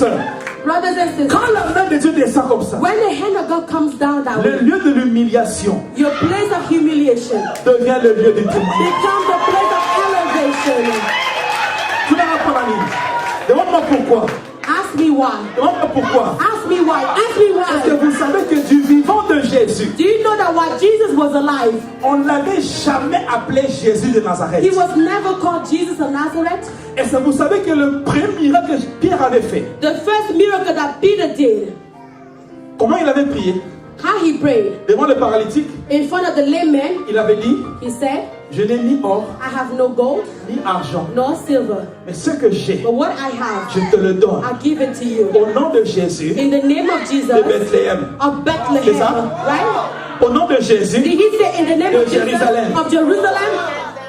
sœurs, Brothers and sisters, quand la main de Dieu descend comme ça, when the hand of God comes down that le way, lieu de l'humiliation your place of humiliation devient le lieu du témoignage. becomes the place of elevation. Tu n'auras pas la ligne. Demande-moi pourquoi. Ask me why. Demande-moi pourquoi. Ask me why. Ask me Est-ce que why. vous savez que du vivant de Jésus, Do you know that while Jesus was alive, on ne l'avait jamais appelé Jésus de Nazareth? he was never called Jesus of Nazareth? Est-ce que vous savez que le premier miracle que Pierre avait fait, The first miracle that Peter did, comment il avait prié? how he prayed Devant le paralytique, in front of the lame man, il avait dit, he said, je n'ai ni or, I have no gold ni argent, nor silver, mais ce que j'ai, but what I have, je te le donne. I give it to you. Au nom de Jésus In the name of de Jesus Bethléem. of C'est Bethlehem, ça? right? Au nom de Jésus, Did he say in the name de of Jesus Jérusalem. of Jerusalem?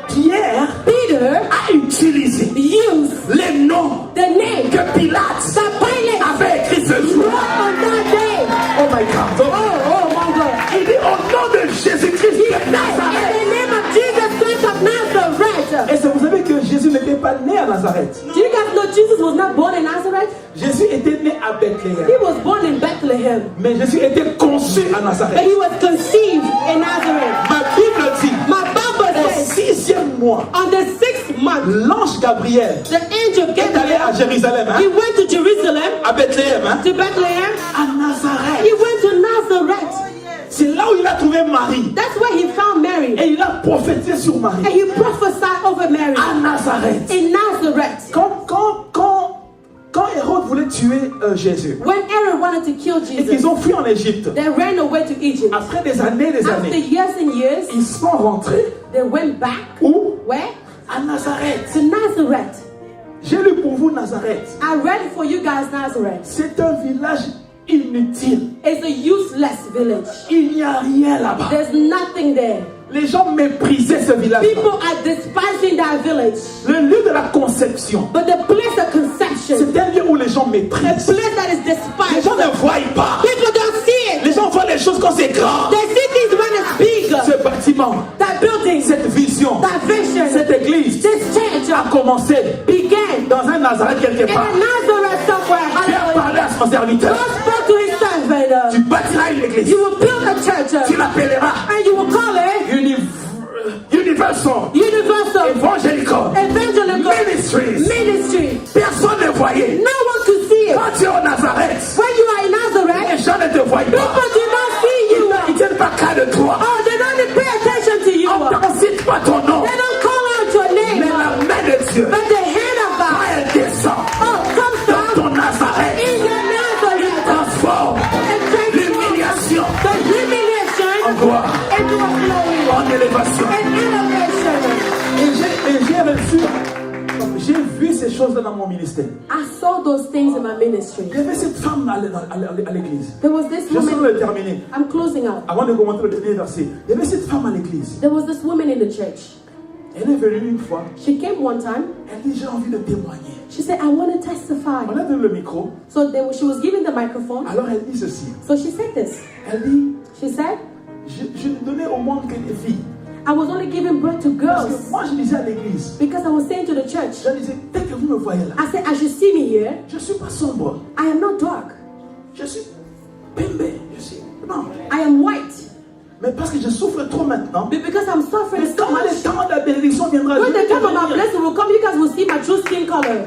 Pierre Peter a utilisé used les noms the name que Pilate that Pilate avait écrit ce jour. wrote on that day. Oh my God. Oh my God. Il dit au nom de Jésus-Christ de Nazareth. In the name of Jesus Christ of Nazareth. Est-ce que vous savez que Jésus n'était pas né à Nazareth? Do you guys know Jesus was not born in Nazareth? Jésus était né à Bethléem. He was born in Bethlehem. Mais Jésus était conçu à But Nazareth. he was conceived in Nazareth. Ma Bible dit, My Bible au says 6e mois, on the 6th month, l'ange Gabriel the angel est allé à Gabriel, Jérusalem, he hein? went to Jerusalem, À Bethléem, hein? to Bethlehem. À Nazareth. He went to Nazareth. C'est là où il a trouvé Marie. That's where he found Mary. Et il a prophétisé sur And Marie. he prophesied over Mary À Nazareth. in Nazareth. Quand Hérode voulait tuer Jésus, When Herod wanted to kill et qu'ils Jesus, ont fui en Égypte, they ran away to Egypt. après des années, After years and years, ils sont rentrés they went back. où? Where? À Nazareth. To Nazareth. J'ai lu pour vous Nazareth. I read for you guys Nazareth. C'est un village inutile. It's a useless village. Il n'y a rien là-bas. There's nothing there. Les gens méprisaient ce village. People are despising that village. Le lieu de la conception, But the place of conception, c'est un lieu où les gens a méprisent. place that is Les despised. gens ne voient pas. People don't see it. Les gens voient les choses quand c'est grand. They see things when it's big. Ce bâtiment, That building, cette vision, that vision, cette église this church a commencé began dans un Nazareth quelque in part. Nazareth somewhere. Pierre Hallelujah. parlait à son serviteur. God spoke to his servant. Tu bâtiras une église. You will build a church Tu l'appelleras and you will call it Universal Universal Evangelical Evangelical Ministries. Ministry. Personne ne voyait. No one could see it. Quand tu es au Nazareth, When you are in les Nazareth, gens ne te voient people pas. do not see you. Ils ne tiennent pas cas de toi. Oh, they don't even pay attention to you. On ne cite pas ton nom. They don't call out your Mais name. la main de Dieu, But the hand of quand God, elle descend oh, comes dans down ton Nazareth, in your Nazareth transforme and transforms l'humiliation the humiliation en gloire, into a glory en élévation. and elevation. Et j'ai reçu, j'ai vu ces choses-là dans mon ministère. I saw those things in my ministry. Il y avait cette femme à l'église. There was this Je suis en train woman. de terminer. I'm closing out. Avant de commenter le dernier verset, il y avait cette femme à l'église. There was this woman in the church. Elle est venue une fois. She came one time. Elle dit, j'ai envie de témoigner. She said, I want to testify. On a donné le micro. So she was given the microphone. Alors elle dit ceci. So she said this. Elle dit, She said, je ne donnais au monde que des filles. I was only giving birth to Parce girls que moi, je disais à l'église, because I was saying to the church, je disais, dès que vous me voyez là, I said, as you see me here, je ne suis pas sombre. I am not dark. Je suis pembe. Je suis... Non. I am white. Mais parce que je souffre trop maintenant. But because I'm suffering Mais so quand le much, temps de la bénédiction viendra, when je vais the time of my devenir- blessing will come, you guys will see my true skin color.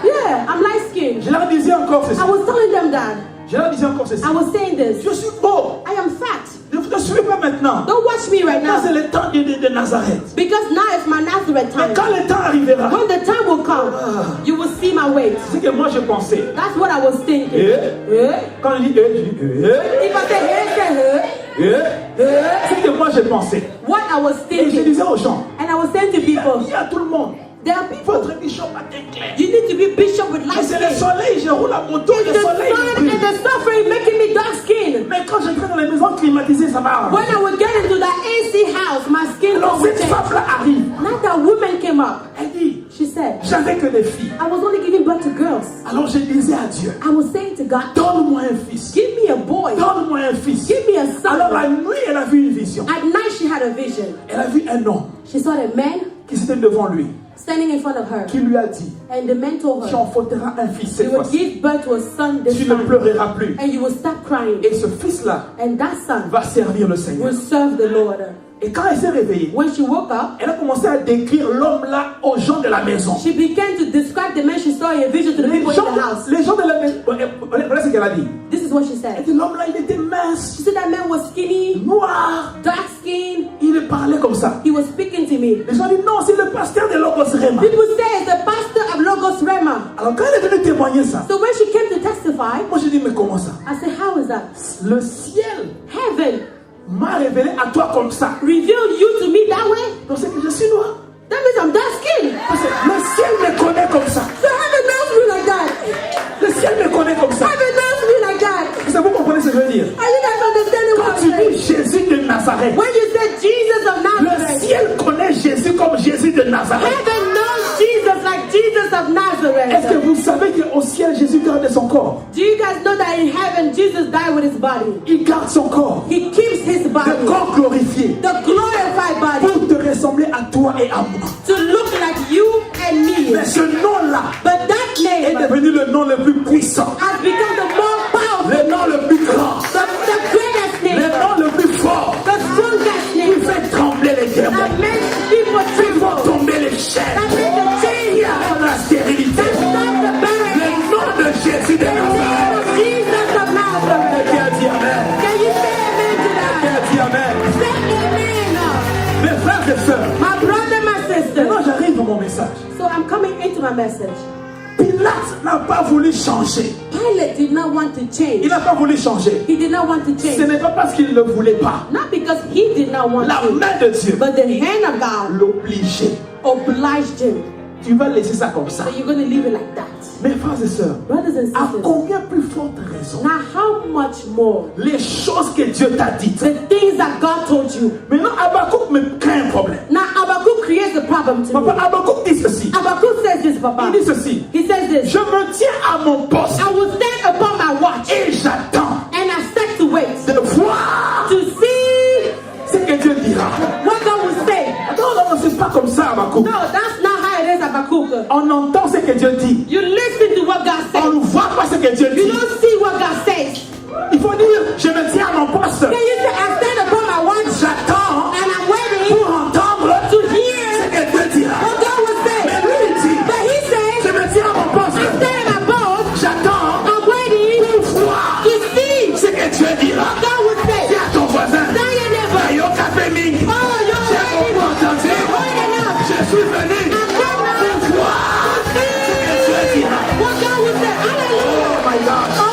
Yeah, I'm light skinned. Je leur disais encore ceci. I was telling them that. Je leur disais encore ceci. I was saying this. Je suis beau. I am fat. Ne vous suivez pas maintenant. Don't watch me right Maintenant, now. c'est le temps de Nazareth. Because now it's my Nazareth Mais time. quand le temps arrivera, When the time will come, you will see my weight. c'est que moi je pensais. That's what I was thinking. Eh? Quand je dis je dis If I say hey, say hey, c'est que moi je pensais. what I was Et je thinking. disais aux gens, And I was saying to people, dis à tout le monde, there are people, votre bishop a été clair. you need to be bishop with light C'est le skin. soleil, je roule à moto, It's le the soleil. sun me and brille. the suffering making me dark skin. Mais quand j'entrais dans les maisons climatisées, ça m'a When I would get into that AC house, my skin Alors would cette change. femme-là arrive. Now that woman came up, Elle dit, she said, j'avais que des filles. I was only giving birth to girls. Alors je disais à Dieu, I was saying to God, donne-moi un fils. give me a boy, Donne-moi un fils. give me a Alors son. la nuit, elle a vu une vision. At night she had a vision. Elle a vu un homme She saw a man qui s'était devant lui. standing in front of her. qui lui a dit, And the man told tu her, enfanteras un fils you cette will fois-ci. give birth to a son this Tu ne time. pleureras plus. And you will stop crying. Et ce fils-là And that son va servir le Seigneur. will serve the Lord. Et quand elle s'est réveillée, When she woke up, elle a commencé à décrire l'homme-là aux gens de la maison. she began to describe the man she saw in a vision to the Les people gens, in the house. les gens de la maison, voilà ce qu'elle a dit. This is what she Elle said. dit, l'homme-là, il était mince, She said that man was skinny, noir. dark skinned. Il parlait comme ça. He was speaking to me. Les gens disent, non, c'est le pasteur de Logos Rema. People say it's the pastor of Logos Rema. Alors quand elle est venue témoigner ça, So when she came to testify, moi j'ai dit, mais comment ça? I said, how is that? Le ciel Heaven m'a révélé à toi comme ça. revealed you to me that way? Donc c'est que je suis noir. That means I'm dark skinned. Parce que le ciel me connaît comme ça. So heaven knows me like that. Le ciel me connaît comme ça. Heaven knows me like that. Est-ce que vous comprenez ce que je veux dire? Are you guys understanding Quand what tu I'm saying? dis Jésus de Nazareth, When you said Jesus of le Nazareth, ciel connaît Jésus comme Jésus de Nazareth. heaven knows Jesus like Jesus of Est-ce que Nazareth. vous savez qu'au ciel, Jésus garde son corps? Do you guys know that in heaven Jesus died with his body? Il garde son corps. He keeps his body, Le corps glorifié. the glorified body, Pour te ressembler à toi et à moi. to look like you and me. Mais ce nom-là But that est name devenu le nom le plus puissant. has become the more powerful, Le nom le plus grand. the greatest Le name, nom le plus fort. the strongest Qui name fait trembler les démons. that makes people Qui font tremble, tomber les chaînes. that makes the chains Qui arrête la stérilité. that stop the Le barrenness. nom de Jésus de The name Nazareth. of Jesus of Nazareth. Qui a dit Amen? Can you say amen to Qui that? a dit Amen? Say amen. Mes frères et sœurs, My brother, my sister. maintenant j'arrive à mon message. So I'm coming into my message. Pilate n'a pas voulu changer. Pilate did not want to Il change. n'a pas voulu changer. He did not want to Ce change. n'est pas parce qu'il ne le voulait pas. Not because he did not want La to, main de Dieu but the hand of God l'obligeait. obliged him. Tu vas laisser ça comme ça. So you're going to leave it like that. Mes frères et sœurs, Brothers and à sisters, combien plus forte raison now how much more les choses que Dieu t'a dites. the things that God told you. Maintenant, Habakkuk me crée un problème. Now Habakkuk creates a problem to Papa, me. Habakkuk dit ceci. Habakkuk says this, Papa. Il dit ceci. He says this. Je me tiens à mon poste I will stand upon my watch et j'attends and I set to wait de voir to see ce que Dieu dira. what God will say. Non, non, non, c'est pas comme ça, Habakkuk. No, that's not how it is, Habakkuk. On entend ce que Dieu dit. You listen to what God On says. ne voit pas ce que Dieu You dit. don't see what God says. Il faut dire, je me tiens à mon poste. Then you say, I stand upon my watch J'attends and I'm waiting pour entendre to ce hear que Dieu dira. what God will say. Mais lui, il dit, But he je says, me tiens à mon poste. I stand in my boat, J'attends I'm waiting pour voir to see ce que Dieu dira. what God will Dis say. à ton voisin, Tell your neighbor, Ayo Kapeming, oh, you're j'ai waiting. beaucoup entendu. You're waiting enough. Je suis venu I'm coming pour voir to ce que Dieu see dira. what God will say. Hallelujah. Oh my God. Oh,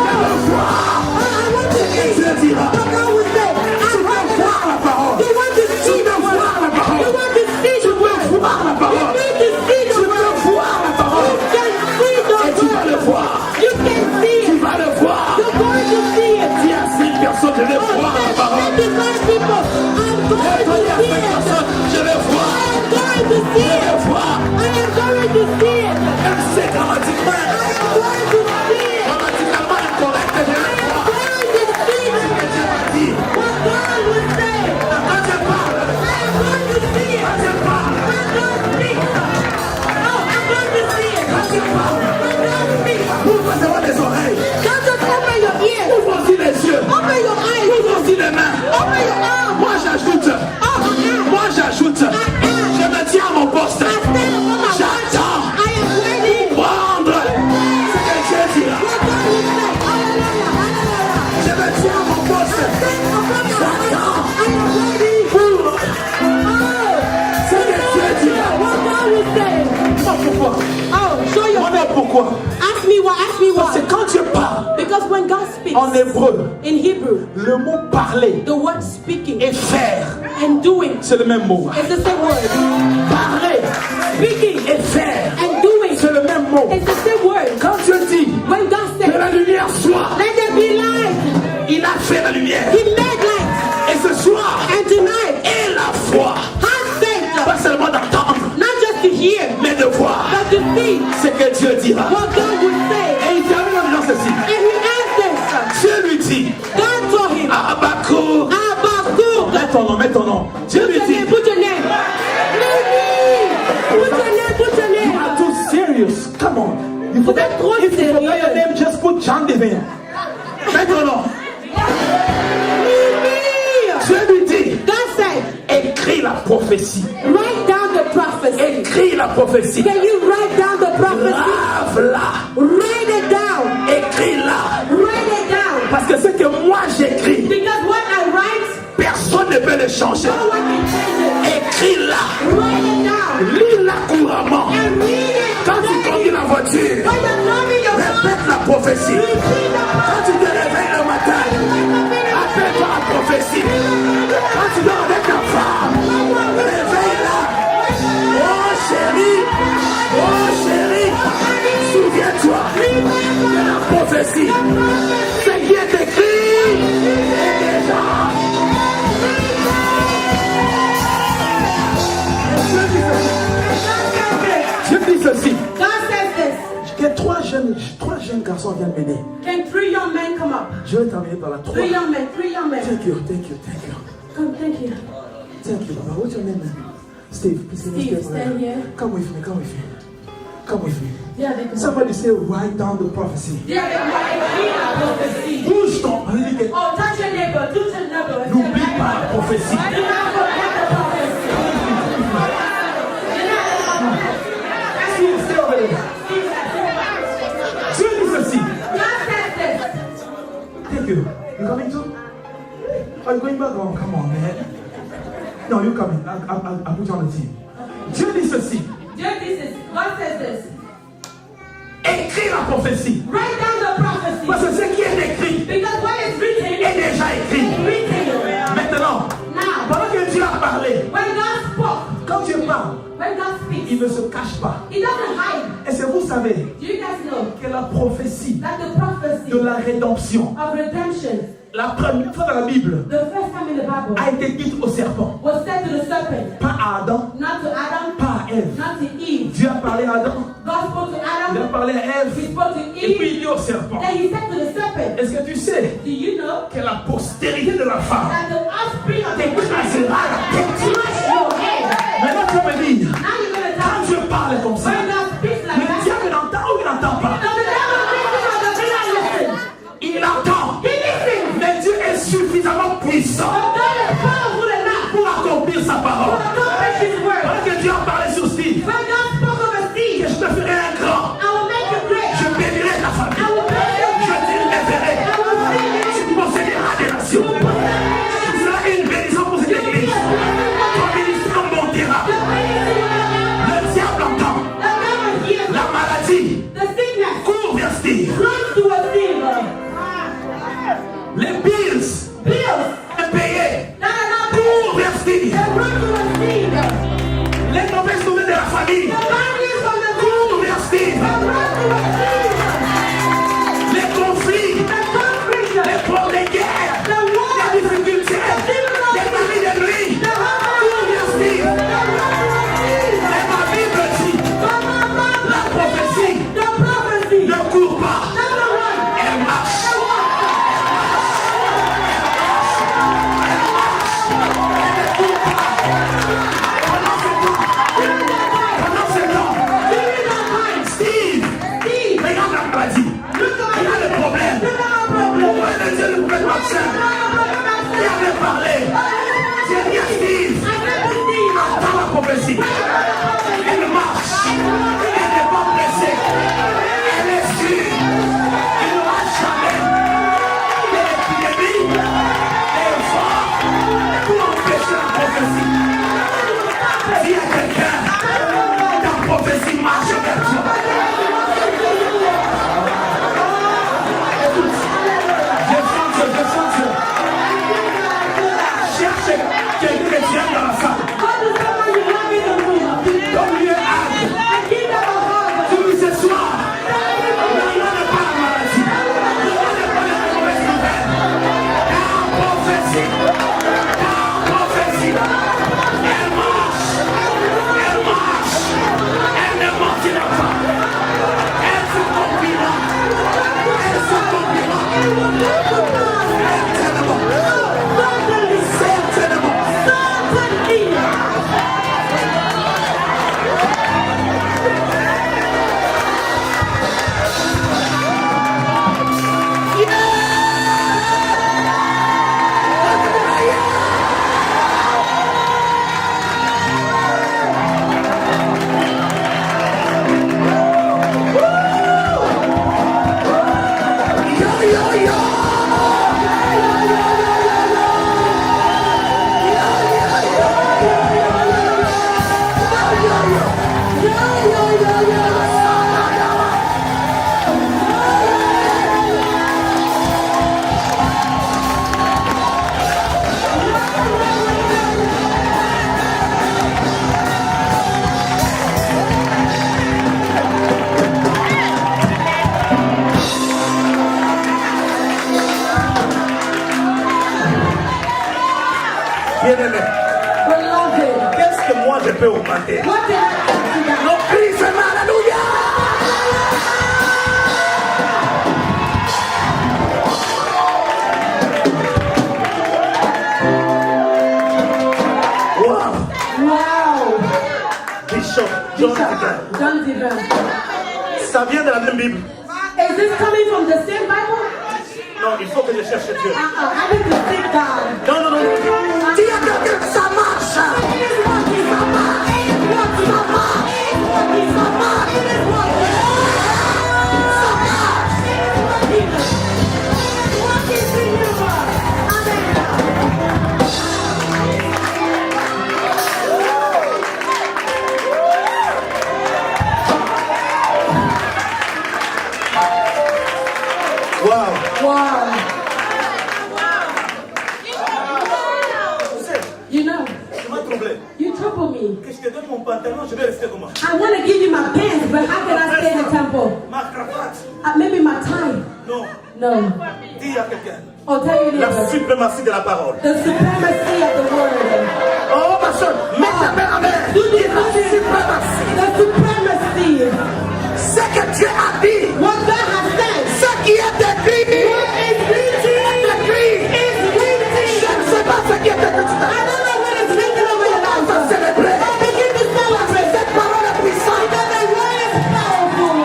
Je veux voir I want to ce que see Dieu dira. what God will say. Tu veux voir la parole. You want to see the Tu veux word. voir la parole. You want to see Tu the veux word. voir la parole. You need to see Tu the veux word. voir la parole. You can see the Et tu vas le word. voir. You can see Tu it. vas le voir. You're going to see it. Dis à 5 personnes, je vais voir la parole. 75 people. I'm Et going toi, to dis à 5 see it. personnes, je vais voir. I am going to see Je vais it. voir. I am going to see it. Même si c'est grammatiquement, I am going to see it. grammaticalement incorrect, je vais voir. Going to see Ce it. que Dieu m'a dit. What God will say. Quand je parle, I am going to see it. quand je parle, When God speaks. Oh, I'm going to see it. quand je parle, When God speaks. ouvre seulement les oreilles. Don't just open your ears. Ouvre aussi les yeux. Open your eyes. Ouvre aussi les mains. Open your arms. Moi j'ajoute. Moi j'ajoute. Je me tiens à mon poste. I stand upon my watch. J'attends I am waiting. prendre ce que Dieu dira. What God will say. Hallelujah. Hallelujah. Je me tiens à mon poste. Stand upon my watch. I am waiting. Pour Oh. ce que Dieu dira. What God will say. Dis-moi pourquoi. Oh, show your Dis-moi pourquoi. Ask me why. Ask me Parce why. que quand Dieu parle Because when God speaks en hébreu, in Hebrew, le mot parler the word speaking et faire, and doing c'est le même mot. is the same word. Parler Speaking et faire, and doing c'est le même mot. is the same word. Quand Dieu dit When God que la said, lumière soit, let there be light, il a fait la lumière. He made light. Et ce soir, And tonight, et la foi, have faith, pas seulement d'entendre, not just to hear, mais de voir but to see ce que Dieu dira. what God will say. Et il termine en disant ceci. And he answers. Dieu lui dit God told him, à Habakkuk, Habakkuk, mets ton nom, mets ton nom. Dieu lui dit, put your name. Put your serious. Come on. You Vous êtes trop if you forgot your sérieux. name, just put Jean Devin. Maintenant, Dieu lui dit, God said, écris la prophétie. write down the prophecy. Écris la prophétie. Can you write down the prophecy? Grave-la. Write it down. Écris-la. Write it down. Parce que ce que moi j'écris, Because what I write, personne ne peut le changer. no one can change it. Écris-la. Write it down. Lis-la couramment. And read it. Quand tu conduis la voiture, When you're driving your car, répète la prophétie. repeat the Quand tu te réveilles le matin, appelle-toi la prophétie. Quand tu dors avec ta femme, réveille-la. Oh chérie, souviens-toi de la prophétie. Ce qui est écrit est déjà. Je dis ceci. God says this. Que trois jeunes garçons viennent m'aider. Can 3 young men come up? Je vais terminer par la 3 3. young men, 3 young men. Thank you. Come, thank you. Thank you, Papa. What's your name, man? Steve. Please can you Steve, stay stand here. Come with me. Come with me. Yeah, they can. Somebody say, write down the prophecy. Yeah, they can. Read the prophecy. Bouge ton. Oh, touch your neighbor. Do to neighbor. N'oublie pas la prophétie. Do not forget the prophecy. Steve, stay over there. Dieu dit ceci. God says this. Thank you. You coming too? Are you going back? Oh, come on, man. No, you coming. I'll put you on the team. Dieu dit ceci. God says this. Écris la prophétie. Write down the prophecy. Parce que ce qui est écrit Because what is written est déjà écrit. is written. Maintenant, Now, pendant que Dieu a parlé, when God spoke, quand Dieu parle, when God speaks, il ne se cache pas. He doesn't hide. Est-ce que vous savez Do you guys know que la prophétie that the prophecy de la rédemption, of redemption, la première fois dans la Bible, the first time in the Bible, a été dite au serpent? was said to the serpent, Pas à Adam, not to Adam, pas à Ève. not to Eve. Dieu a parlé à Adam, God spoke to il a Adam, parlé à He Ève, spoke to et puis Eve, il dit au serpent. then He said to the serpent, Est-ce que tu sais do you know que la postérité de la femme that the offspring of the woman t'écrasera la tête? crush your head? Maintenant tu vas me dire, Now you're going to quand tell me, Dieu parle comme ça, when God speaks like le that, diable entend ou il n'entend pas? does the devil listen or does he not listen? Il entend. He listens. Mais Dieu est suffisamment puissant But God is powerful enough pour accomplir sa to parole. accomplish His word. Pendant que Dieu a parlé sur Steve, When God spoke of a que seed, je te ferai un grand, I will make you great. je bénirai ta I famille, will bless you. je t'élèverai, I will sing you. tu posséderas des nations. Tu seras une bénédiction pour cette église. Ton ministère montera. Le diable entend. The devil hears La maladie the sickness court vers Steve. runs to a seed. Les bills Bills impayés that are not paid, courent vers Steve. they run to a seed. Les mauvaises nouvelles de la famille The bad news from the courent vers Steve. they run to a seed. Les conflits, The conflict, les problèmes, les guerres, the war, les difficultés, les maris de nuit the hunger, courent vers Steve. they run to a seed. Et ma Bible dit, But my mom, la prophétie the prophecy, ne court pas, number one, elle marche. Pendant ce temps, Steve, regarde la maladie, regarde le problème. Pourquoi le Dieu ne pouvait pas faire? Il avait parlé. J'ai dit à Steve, attends la prophétie. Elle marche. Elle n'est pas pressée. Elle est sûre. Il n'y aura jamais d'épidémie, d'effort pour empêcher la prophétie. Dis à quelqu'un, ta prophétie marche vers toi. Écoute, je sens Dieu. Cherche quelqu'un que tu aimes dans la salle. Donne-lui un hug. Dis-lui ce soir, ne regarde pas la maladie. Ne regarde pas les mauvaises nouvelles. Ta prophétie, elle marche. Elle marche. Elle ne mentira peut augmenter. What can I do to Nos cris, c'est Alléluia. Wow. Wow. Bishop John Deacon. John Deacon. Ça vient de la même Bible. Is this coming from the same Bible? Non, il faut que je cherche Dieu. I need to seek God. Non, non, non. Dis à quelqu'un que ça marche. It is working. Ça marche. It is working. Ça marche. It is working. Ça marche. It is working. Ça marche. It is working. It is working for you, God. Wow. Wow. Tu sais, You know, tu m'as troublé. you trouble me. Que je te donne mon pantalon, je vais rester comment? I want to give you my pants, but how can I stay in the temple? Ma cravate. Maybe my tie. Non. No. Dis à quelqu'un. I'll tell you La this. suprématie de la parole. The supremacy of the word. Oh, ma soeur, mets ta main en l'air. Do this. La suprématie. The supremacy. Ce que Dieu a dit. What God has said. Ce qui est écrit. What is written is written. Je ne sais pas ce qui est écrit. I don't know what is written over your On va life. célébrer. Oh, begin to celebrate. Cette parole est puissante. Because the word is powerful.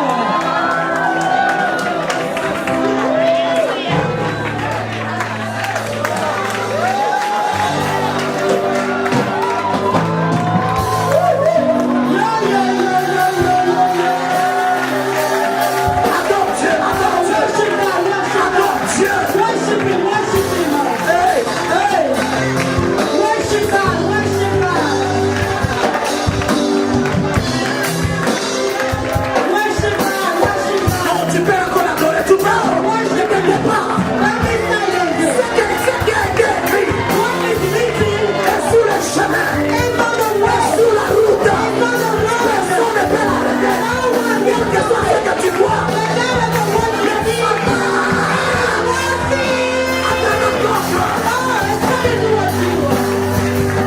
Adore Dieu, adore Dieu. Worship God, worship God. Adore Dieu. Worship Him, worship Him. Hey. Hey. Worship God, worship God. Worship God, worship God. Non, tu peux encore adorer. Tu peux. Ne t'inquiète pas. Don't be silent. Ce qui a été écrit What is written est sur le chemin. is on the way. Sur la route. It's on the road. Personne ne peut l'arrêter. No one Quel que soit ce que tu vois. but there is a one Le sabbat. Attends la cloche. Oh, it's coming towards you.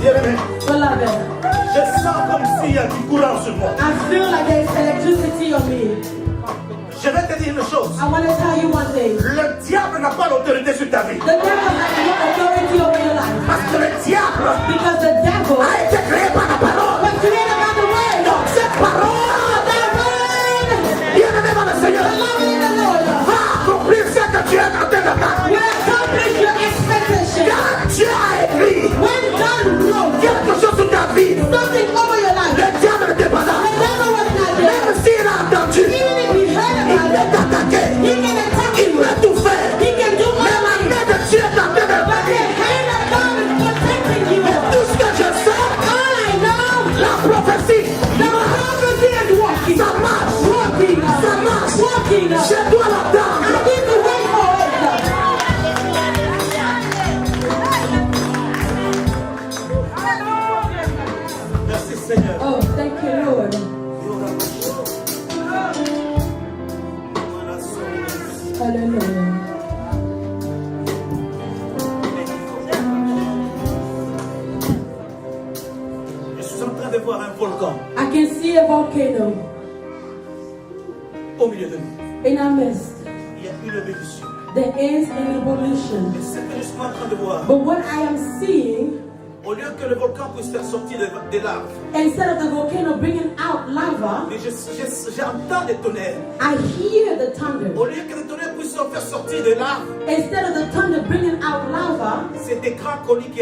Bien-aimé, Beloved, je sens comme s'il y a du courant sur moi. I feel like there's electricity on me. Je vais te dire une chose. I want to tell you one thing. Le diable n'a pas l'autorité sur ta vie. The devil has no authority over your life. Parce que le diable Because the devil a été créé par la parole. was created by the word. Donc cette parole, The word, bien-aimé dans le Seigneur, beloved in the Lord, va accomplir ce que tu es en train de faire. will accomplish your expectation. Quand Dieu a écrit When God wrote quelque chose sur ta vie, something over your life, le diable n'était pas là. the devil was not there. Même s'il a entendu, Even if he heard il about peut it, t'attaquer. he can attack Il you. peut tout faire. He can do Mais all la things. main de Dieu est en train de But the venir. hand of God is protecting you. Tout ce que je sais, All I know, la prophétie, the prophecy is walking. ça marche. Walking. Ça marche. Walking. Je dois l'attendre. I need to wait for it. Merci Seigneur. Oh, thank you, Lord. Hallelujah. Je suis en train de voir un volcan I can see a volcano au milieu de nous. in our midst. Il y a une évolution. There is an evolution. Et ce que je suis en train de voir, But what I am seeing, au lieu que le volcan puisse faire sortir des larves, instead of the volcano bringing out lava, mais j'entends des tonnerres. I hear the thunder. Au lieu que les tonnerres puissent faire sortir des larves, Instead of the thunder bringing out lava, c'est des grands colis qui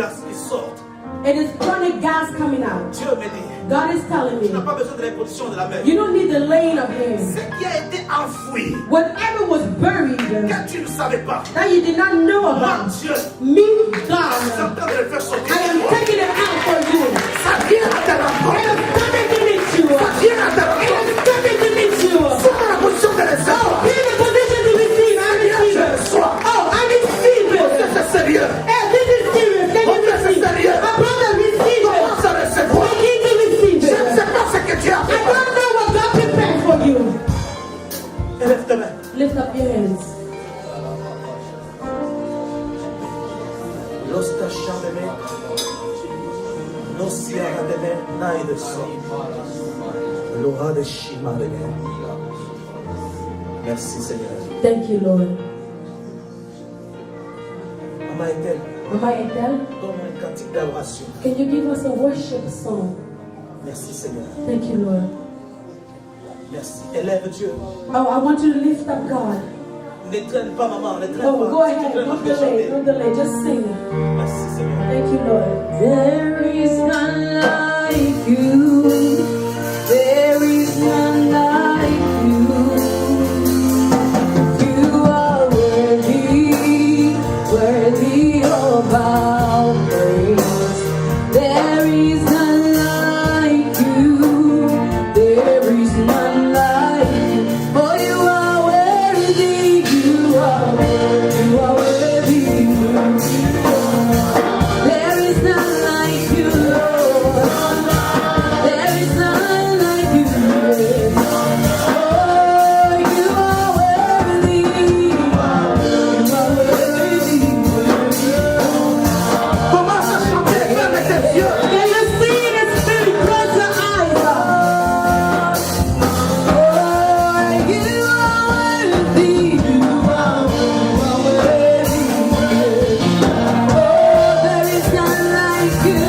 sortent. it is chronic gas coming out. Dieu me dit, God is telling tu n'as me, pas besoin de l'imposition de la mer. you don't need the laying of hands. Ce qui a été enfoui, Whatever was buried que tu ne savais pas, that you did not know moi about, Dieu, me, je suis en God, train de le faire sortir. I am taking it out for you. Ça vient à te It rencontrer. is coming to meet you. Ça vient à te It rencontrer. is coming to meet you. Sois dans la position de Oh, recevoir. be in a position to receive. I receive Je it. reçois. Oh, I receive Parce que it. c'est sérieux. Hey, this is serious. Can you receive it? My brother, receive it. Commence à recevoir. Begin to receive Je ne it. sais pas ce que tu Lift up your hands. Losta Shameme, Nosia Rademe, Naide So, Lora de Shima de. Merci Seigneur. Thank you, Lord. Maman Ethel, Mama Ethel, donne-moi un cantique d'adoration. can you give us a worship song? Merci Seigneur. Thank you, Lord. Merci. Élève Dieu. Oh, I want you to lift up God. Ne traîne pas maman, ne traîne pas. Oh, go Si tu ahead. traînes, Don't je vais delay. chanter. Don't delay. Just sing. Merci Seigneur. Thank you, Lord. There is none like you. There is none like you. You are worthy, worthy of our praise. There is none like you. There is none like you. Oh, you are worthy. You are worthy. You are worthy. There is none like you, Lord. There is none like you. Oh, you are worthy. You are worthy. Commence à chanter, ferme tes yeux. Can you see the Spirit? Close your eyes. Oh, you are worthy. You are worthy. Oh, there is none like you.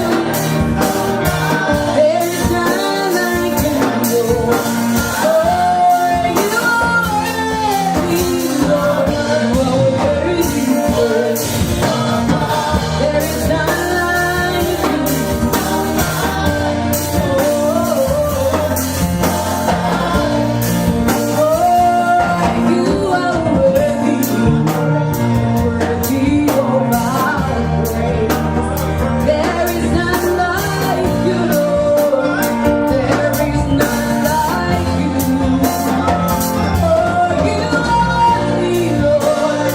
There is none like you. Oh, you are worthy. Lord, you are worthy. There is none like you. Oh, you are worthy. Worthy of our praise. There is none like you, Lord. There is none like you. Oh, you are worthy, Lord.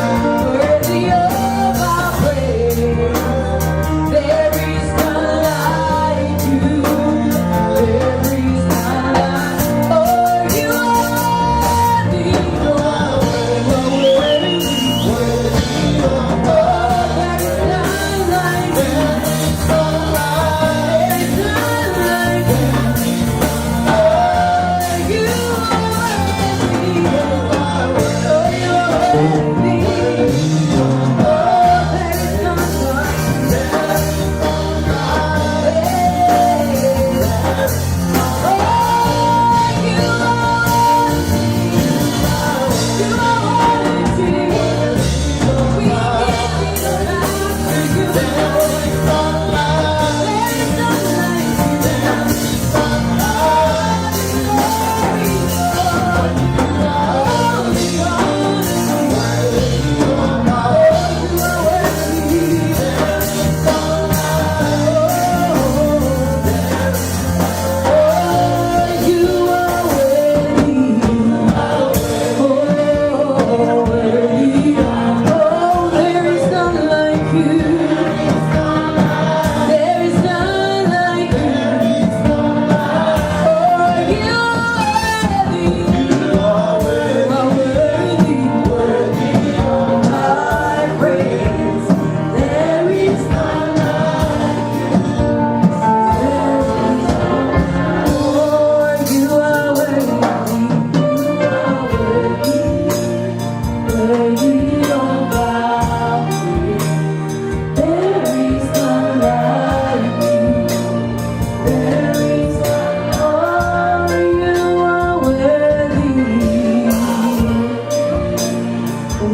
Worthy of our praise. There is none like you. There is none like. Oh, you are worthy, Lord.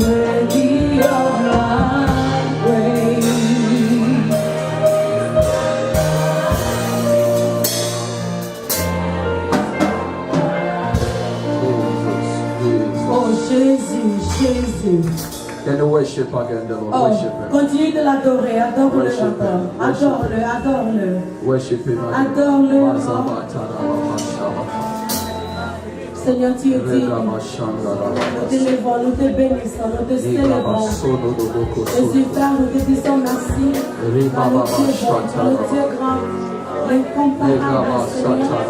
Worthy, worthy of my praise. Oh Jésus, Jésus. Can you worship again, the Lord? Oh, Worship Him. continue de l'adorer. Adore-le Worship encore. Him. Worship Adore-le, adore-le. Worship Him again. Adore-le. Mazabatarabashaba. Seigneur, tu es digne. Nous Redamashandarabas. t'élevons, nous te bénissons, nous te célébrons. Ikabasododobokoso. Jésus, Père, nous te disons merci. Car le Dieu bon, car le Dieu grand, l'incomparable, Seigneur.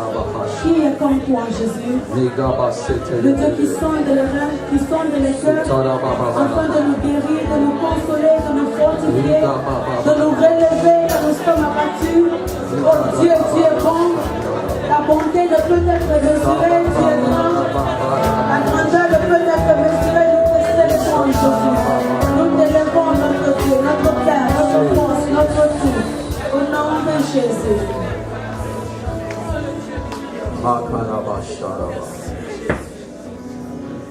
Qui est comme toi, Jésus? Le Dieu qui sonde les reins, qui sonde les cœurs, afin de nous guérir, de nous consoler, de nous fortifier, de nous relever quand nous sommes abattus. Oh Dieu, tu es bon. La bonté ne peut être mesurée, tu es grand. La grandeur ne peut être mesurée, nous te célébrons, Jésus. Nous t'élèvons, notre Dieu, notre Père, notre force, notre tout. Au nom de Jésus.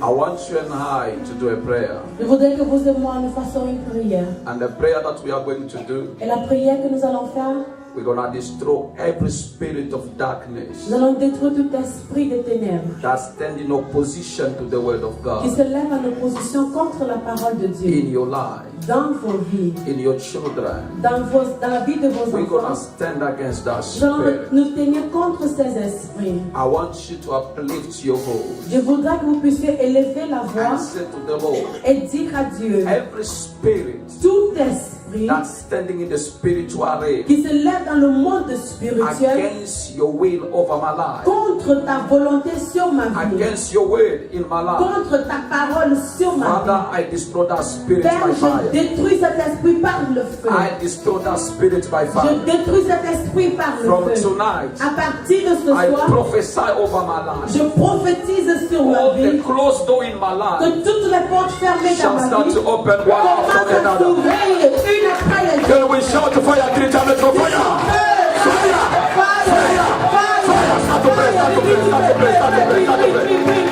I want you and I to do a prayer. Je voudrais que vous et moi nous fassions une prière. And the prayer that we are going to do, Et la prière que nous allons faire, we're going to destroy every spirit of darkness nous allons détruire tout esprit des ténèbres that stand in opposition to the word of qui God se lève en opposition contre la parole de in Dieu your life, dans vos vies, in your children. dans la vie de vos We're going to enfants. stand against that Nous allons spirit. nous tenir contre ces esprits. I want you to uplift your voice Je voudrais que vous puissiez élever la voix and say to the Lord, et dire à Dieu, every spirit tout esprit that's standing in the spiritual realm qui se lève dans le monde spirituel against your will over my life, contre ta volonté sur ma vie, against your word in my life, contre ta parole sur ma Father, vie. I destroy that spirit Père, by je fire. détruis cet esprit par le feu. I destroy that spirit by Je fire. détruis cet esprit par le From feu. tonight, À partir de ce I soir, prophesy over my life. je prophétise sur ma All the vie closed door in my que life toutes les portes fermées dans shall ma start vie to open one after commencent à another. s'ouvrir une après les autres. Can we shout to fire? Three times, let's go fire! Fire! Fire! Fire! Start to pray, start to pray, start to pray, start to pray, start to pray.